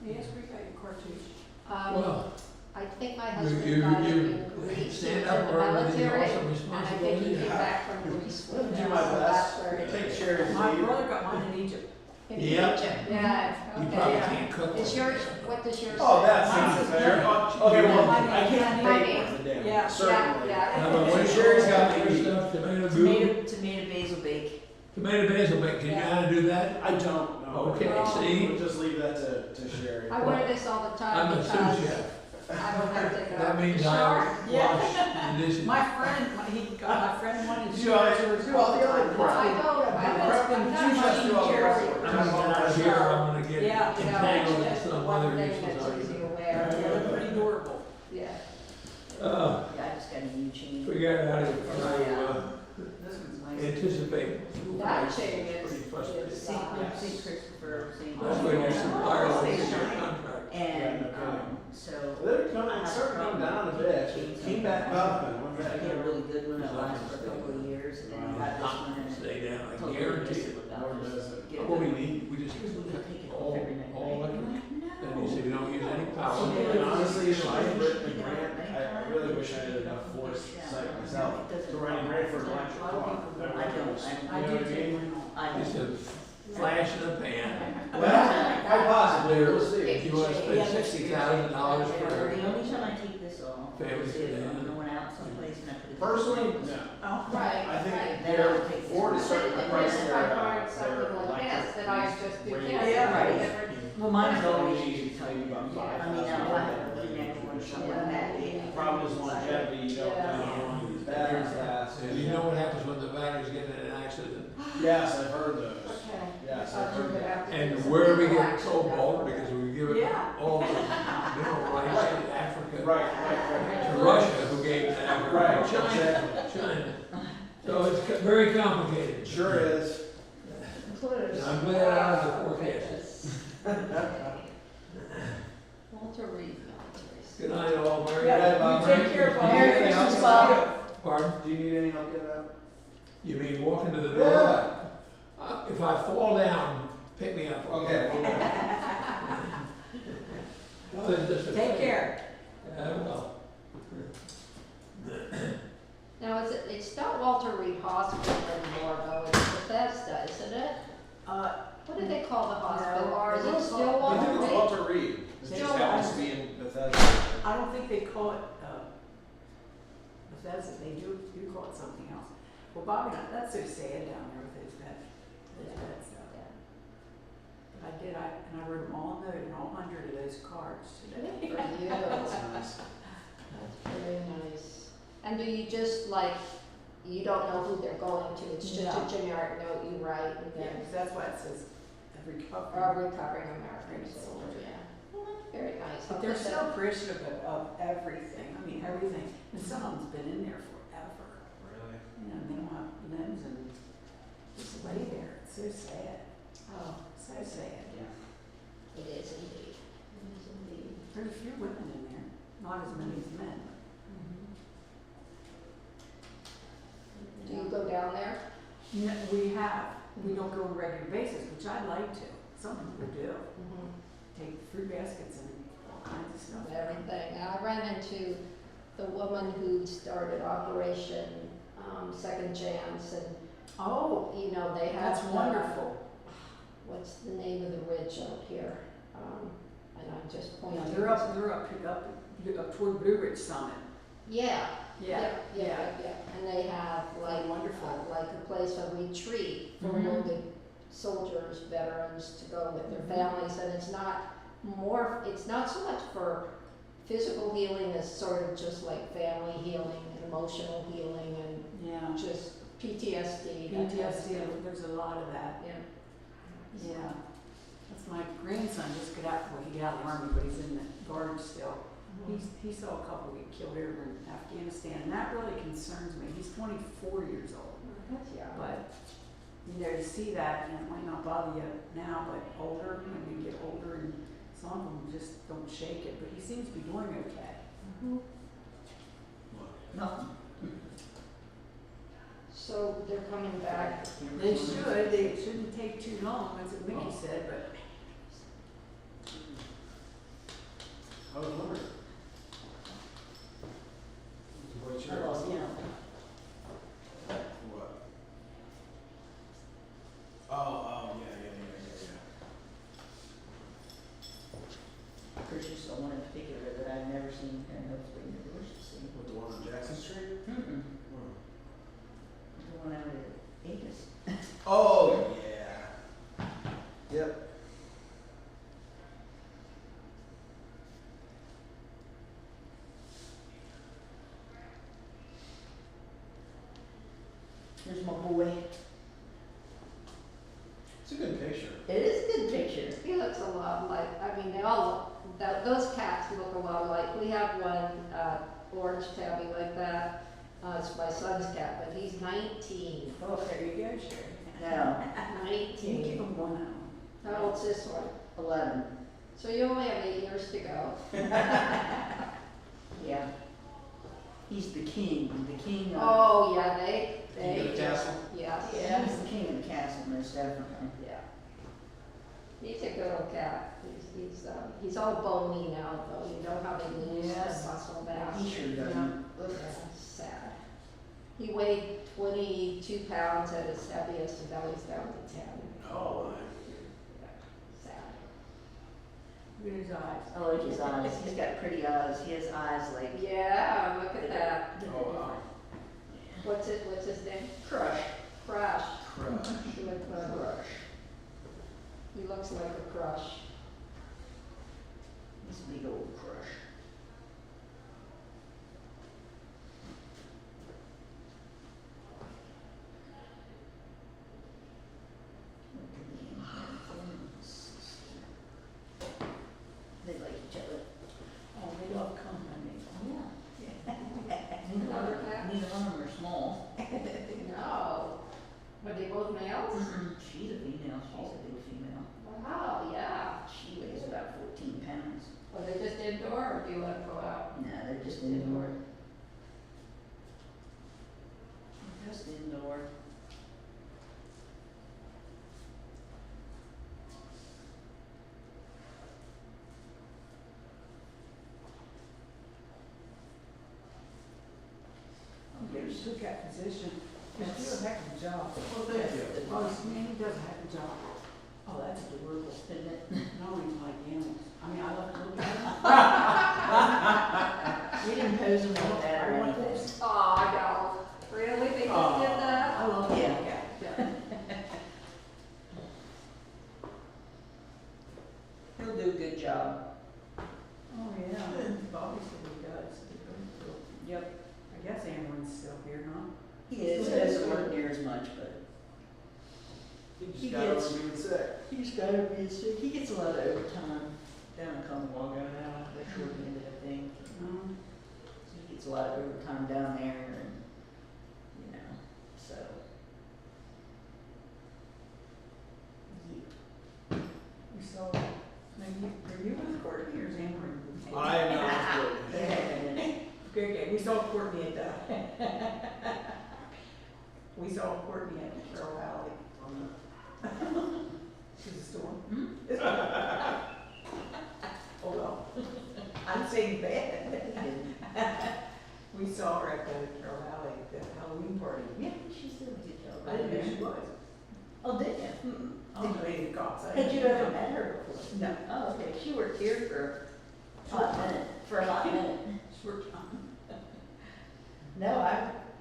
Yes, we got your cartouche. Well, I think my you, husband you, got it you in Greece, he was stand in up the for everything, military, also and I think he responsibility. came back from Greece. I'm gonna with do it, my so best. that's where it Take is. Sherry's My lead. brother got mine in Egypt. In Yep. Egypt, yeah, You okay. probably Yeah. can't cook. Is yours, what does yours say? Oh, that seems fair. Okay, well, I can't My pay name. for the damn, Yeah. certainly. Yeah, How about So what Sherry's got other the stuff, tomato goo, Tomato basil bake. tomato basil, but can you know how to do that? I don't know. Okay, see, We'll just leave that to Sherry. I wear this all the time I'm a because sous chef. I don't have to take it That off. means Sure. I Yeah. wash the dishes. My friend, my friend wanted to Do all the other prep. I go, I'm not do all the rest of it. I'm gonna get here, I'm gonna get Yeah. entangled in That's some one other thing issues. that's easy to Yeah, wear. they're pretty adorable. Yeah. Uh, Yeah, I just got a new chain. figure out how to, This one's nice. anticipate. That chain is, Pretty frustrating. is, St. Christopher, St. That's where your supplier will get your contract. And, Yeah, no kidding. so. They're coming, it's starting to come down a bit. It came back up and went I back had a down. really good one that lasted for a couple of years, and then I got this one and Stay down, I totally guarantee missed it. it without Lord just knows it. get a What we good one. need, we just Because we could take it all, off every night. all electric. And you say we don't use any power. And honestly, if I had written a grant, I really wish I had enough foresight myself to write a grant for an electric car. I don't, I You know what I do mean? too. I It's don't. a flash in the pan. Well, quite possibly, we'll see. If you wanna spend $60,000 The for only time I take this off Family is if sedan. I'm going out someplace and I put it. Personally, no. Oh, right, I think right. they're, Ford is starting to And price then if their, I find something their like electric. this, that I just do way this. Yeah, right. Different- Well, mine's always Maybe usually tight. about I mean, now if I have a neck or something like that, it- Problem is longevity, you don't know how long these batteries last. And you know what happens when the batteries get in an accident? Yes, I've heard those. Okay. Yes, I I've thought you heard would that. have to do And some where we legal get action cobalt, now. because we give it Yeah. all the mineral rights to Africa. Right. To Russia, who gave it to Africa. Right, China, exactly. China. So it's very complicated. Sure is. And I'm glad I was the forecast. Walter Reed Military. Good night, all. Mary. Yeah, Bob. you take care of all Merry your Christmas, things, Bob. Bob. Pardon? Do you need any help getting out? You mean walking to the door? Yeah. If I fall down, pick me up. Okay. Well, it's just a Take thing. care. Yeah, well. Now, it's not Walter Reed Hospital anymore, though, it's Bethesda, isn't it? What do they call the hospital, No, or is it it's still called- I Walter think it's Reed? Walter Reed. It just Still happens to Walter. be in Bethesda. I don't think they call it, Bethesda, they do call it something else. Well, Bobby, that's so sad down there with his vet stuff. I did, and I wrote them all note and all 100 of those cards today. Good for you. That's nice. That's very nice. And do you just like, you don't know who they're going to, it's just No. a generic note you write and Yeah, then, 'cause that's why it says every couple. recovering American soldier, yeah. Well, that's very nice. But they're so appreciative of everything, I mean, everything, and some of them's been in there forever. Really? You know, they don't have limbs and just lay there, it's so sad, Oh, so sad. it is indeed. It is indeed. There's a few women in there, not as many as men. Do you go down there? No, we don't go on a regular basis, which I'd like to, some people do, take fruit baskets and all kinds of stuff. Everything. I ran into the woman who started Operation Second Chance, and Oh, you know they have. that's wonderful. What's the name of the ridge out here? And I'm just Yeah, pointing. they're up toward Blue Ridge Summit. Yeah. Yeah. And they have like Wonderful. like a place, a retreat for Mhm. wounded soldiers, veterans to go with their Mhm. families, and it's not so much for physical healing as sort of just like family healing, emotional healing, and Yeah. just PTSD. that kind of PTSD, thing. there's a lot of that. Yeah. Yeah. That's my grandson just got out, well, he got out of the army, but he's in the guard still. He saw a couple get killed over in Afghanistan, and that really concerns me. He's 24 years old. That's young. But, you know, to see that, and it might not bother you now, but older, when you get older, and some of them just don't shake it, but he seems to be doing okay. Nothing. So they're coming back. They should, it shouldn't take too long, that's what Mickey said, but I was wondering. What's I lost count. What? Oh, yeah. There's just the one in particular that I've never seen and hopefully never wish to see. What, the one on Jackson Street? Mm-mm. Hmm. The one out at Aegis. Oh, yeah. Yep. There's my boy. It's a good picture. It is a good picture. He looks a lot like, I mean, they all look, those cats look a lot like, we have one, orange tabby like that. It's my son's cat, but he's 19. oh, there you go, Sherry. Now, You give 19. him one out. How old's this one? 11. So you only have 8 years to go. Yeah. He's the king of. Oh, yeah, King of the castle? Yes. Yeah, he's the king of the castle, most definitely. Yeah. He's a good old cat. He's all bony now, though. You know how they lose Yes. the muscle mass. He sure doesn't. Yeah, sad. He weighed 22 pounds at his heaviest, and now he's down to 10. Oh, my. Sad. Look at his eyes. I like his eyes. He's got pretty eyes. He has eyes like. Yeah, look at that. Oh, wow. What's his name? Crush. Crush. Crush. He looks like a crush. He looks like a crush. He's a big old crush. They like each other. Oh, they love company. Another cat? Neither one of them are small. No. Are they both males? She's a female. She's a big female. Wow, yeah. She weighs about 14 pounds. Are they just indoor or do you let them go out? No, they're just indoor. Just indoor. You took that position. You do a heck of a job. Well, thank you. Oh, man, he does a heck of a job. Oh, that's adorable. Isn't it? No, even like animals. I mean, I love to look at them. We didn't pose them like that or I want anything. this. Oh, no. Really? They just Aw. did that? I love to Yeah. look at Yeah. He'll do a good job. Oh, yeah. Bobby said he does. Yep. I guess Amorin's still here, huh? He is. He doesn't work near as much, but He just He got gets- over being sick. he's gotta be sick. He gets a lot of overtime down in Conemaugh now. They're short-handed, I think. He gets a lot of overtime down there and, you know, so. Yeah. We saw, were you with Courtney or is Amorin? I know. Okay, we saw Courtney at the, we saw Courtney at the Carroll Valley. She's a storm. Oh, well. I'm saying bad. We saw her at the Carroll Valley, at the Halloween party. Yeah, she's doing a good job. I didn't know she was. Oh, did you? Didn't know any cops. Had you ever met her before? No. Oh, okay. She worked here for a hot minute. For a hot minute. Short time. No,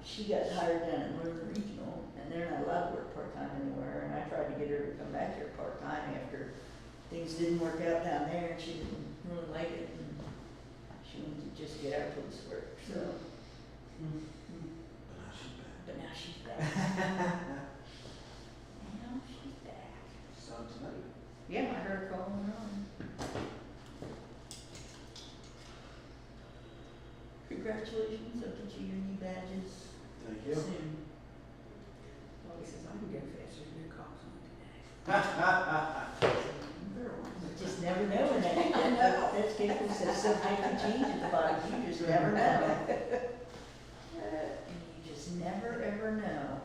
she got hired down at Northern Regional, and they're not allowed to work part-time anywhere, and I tried to get her to come back here part-time after things didn't work out down there, and she didn't really like it, and she wanted to just get out of police work, so. But now she's back. Now she's back. Sound tonight. Yeah, I heard her calling her on. Congratulations, I'll get you your new badges Thank you. soon. Bobby says, I can go faster than your cops on today. Just never know when that, I know. that's paper says subject to change at the bottom, you just never know. You just never, ever know.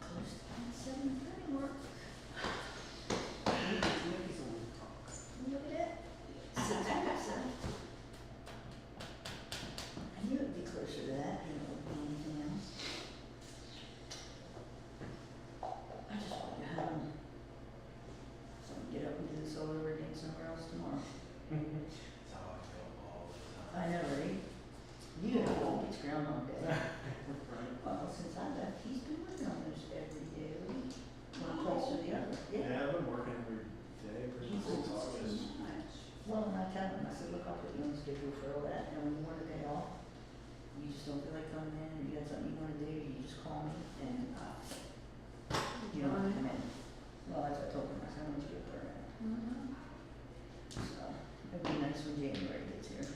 Close to 7:30 mark. Look at that. 6:37. I knew it'd be closer to that than it would be anything else. I just want to get home. So I can get up and do this all over again somewhere else tomorrow. That's how I feel all the time. I know, right? You have to it's Groundhog Day. Well, since I left, he's been working on those every day of the week. One place or the other. Yeah, I've been working every day pretty He's much since August. Well, and I tell him, I said, look, I'll put you on the schedule for all that, and when you want a day off, you just don't feel like coming in, and you got something you wanna do, you just call me, and, you don't have to come in. Well, that's what I told him, I said, I want you to get permit. So, it'd be nice when January gets here.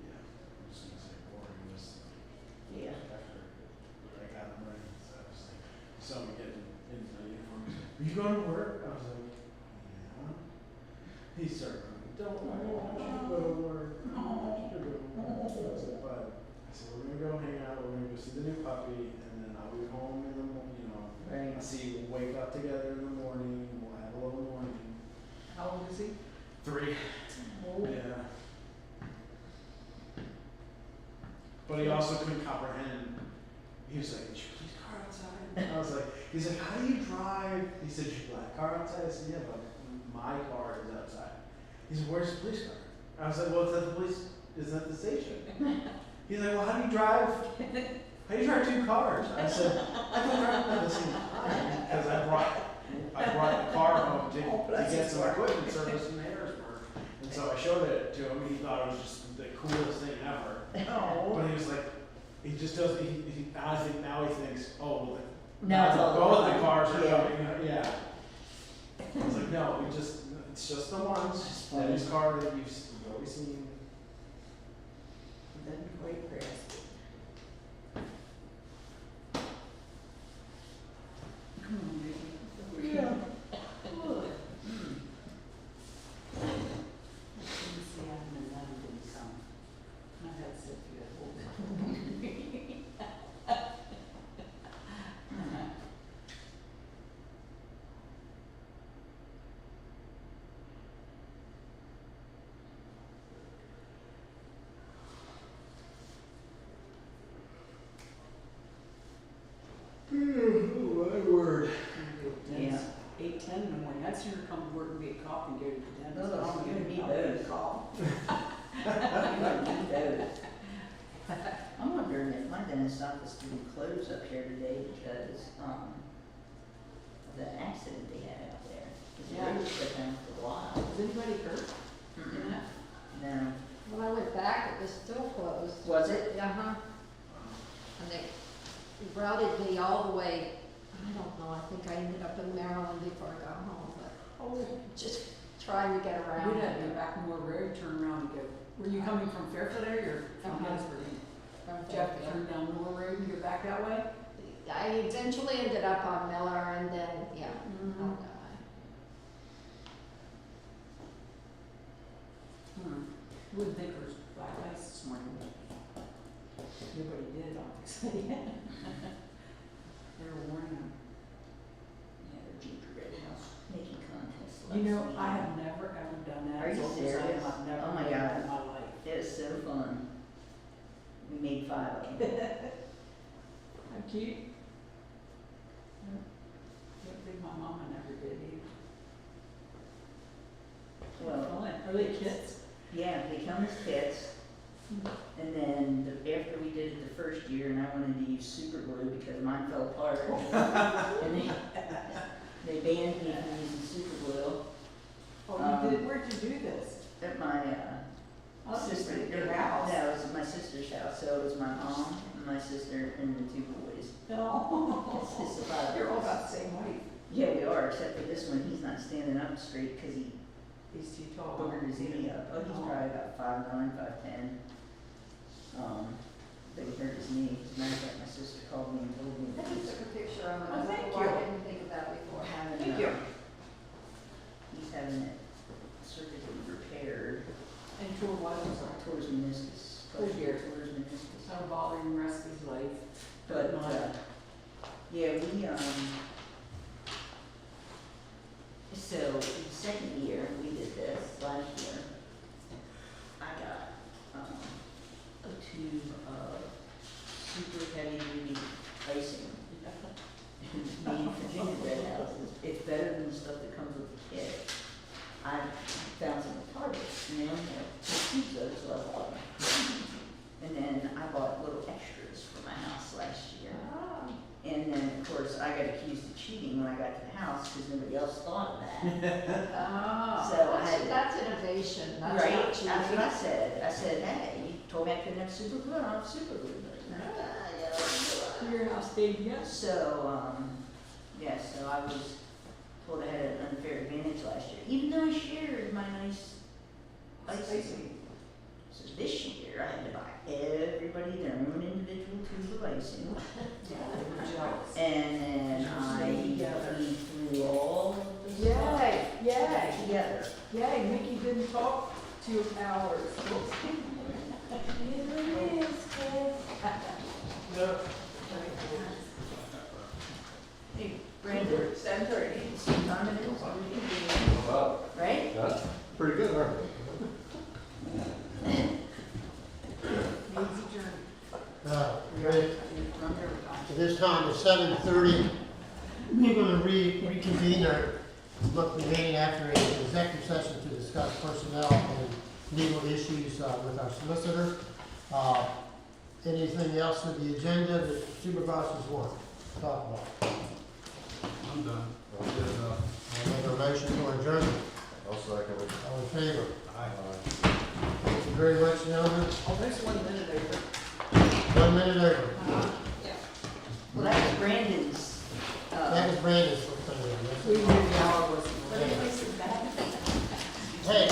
Yeah, I'm just gonna say boring this, Yeah. after I got him ready, so I was like, saw me getting in the uniform, he's like, are you going to work? I was like, yeah. He started going, don't, I don't want you to go to work. I don't want you to go to work. So I said, but, I said, we're gonna go hang out, we're gonna go see the new puppy, and then I'll be home in the morning, Right. I'll see, we'll wake up together in the morning, we'll have a little morning. How old is he? 3. Oh. Yeah. But he also couldn't comprehend. He was like, is your police car outside? I was like, he's like, how do you drive? He said, your black car outside? I said, yeah, but my car is outside. He said, where's the police car? I was like, well, it's at the police, it's at the station. He's like, well, how do you drive? How do you drive 2 cars? I said, I don't drive them at the same time because I brought the car home to get some equipment service in Harrisburg. And so I showed it to him, he thought it was just the coolest thing ever. But he was like, he just doesn't, he honestly, now he thinks, oh, well, Now it's all both the cars are yeah. coming, yeah. I was like, no, it's just the ones, that his car that you've always seen. Then quite grasp. Come on, baby. Yeah. Let me see, I haven't been done doing some. My head said you had hold it. Oh, my word. Yeah. 8:10 in the morning, I'd sooner come to work and get a coffee and go to the dentist. Oh, I don't you get need a coffee and those. call. You need those. I'm wondering if my dentist's office didn't close up here today because, of the accident they had out there. Cause Yeah. they were shut down for a while. Is anybody hurt in that? No. When I went back, it was still closed. Was it? Uh-huh. And they routed me all the way, I don't know, I think I ended up in Maryland before I got home, but just trying to get around. We'd have to go back Moore Road, turn around and go. Were you coming from Fairfield area or from Uh-huh. Gettysburg? From Jeff, Fairfield. turn down Moore Road and go back that way? I eventually ended up on Miller and then, yeah. Mhm. out that way. Wouldn't think there was black ice this morning. Nobody did, obviously. They were warning them. Yeah, the gingerbread house making contest. You know, last I week. have never ever done that. Are you As old as I am, serious? I've never Oh my done that God. in my life. It was so fun. We made 5 of them. How cute. Don't think my mama never did either. Well, Fun. Are they kids? yeah, they come as kits. And then after we did it the first year, and I wanted to use super glue because mine fell apart. And they banned me from using super glue. Oh, you did, where'd you do this? At my sister, Your house? no, it was at my sister's house. So it was my mom, and my sister, and the 2 boys. No. It's just about You're all about the same height. Yeah, we are, except for this one, he's not standing up straight because he He's too tall. boogered his knee up. Oh, he's probably about 5'9", 5'10". They hurt his knee. As a matter of fact, my sister called me and told me I that just he's took a picture of it, Oh, I thank don't know why you. I didn't think of that before. having, Thank you. he's having it surgically repaired. And tour what, I'm sorry. Towards meniscus. Oh, dear. Towards meniscus. That'll bother him the rest of his life. But, not. yeah, so the second year we did this, last year, I got, a tube of super heavy duty icing. Made Virginia Red Houses. It's better than the stuff that comes with the kit. I found some at Target, and they only have 2 tubes of it, so I bought them. And then I bought little extras for my house last year. Ah. And then, of course, I got accused of cheating when I got to the house because nobody else thought of that. Oh, So I had- that's innovation, that's Right? not That's cheating. what I said. I said, hey, you told me I couldn't have super glue, I don't have super glue. But, Your house stayed together. so, yeah, so I was told I had an unfair advantage last year, even though I shared my nice icing. So this year, I had to buy everybody their own individual tube of icing. Yeah, they were jealous. And then I cleaned through all of the stuff Yay, yay, together. yay, Mickey didn't talk 2 hours. Hey, Brandon, 7:30. see what time it is? Wow, Right? that's pretty good, aren't it? Easy journey. Ready? Run every time. At this time, it's 7:30. We're gonna reconvene our, look, remaining after an executive session to discuss personnel and legal issues with our solicitor. Anything else with the agenda that supervisors want to talk about? I'm done. I'll make a motion for adjournment. I'll second it. All in favor? Aye. Thank you very much, gentlemen. Oh, there's 1 minute over. 1 minute over. Well, that was Brandon's, That was Brandon's thing. We knew the hour was. Hey,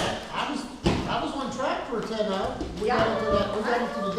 I was on track for a 10 hour. We Yeah. got into the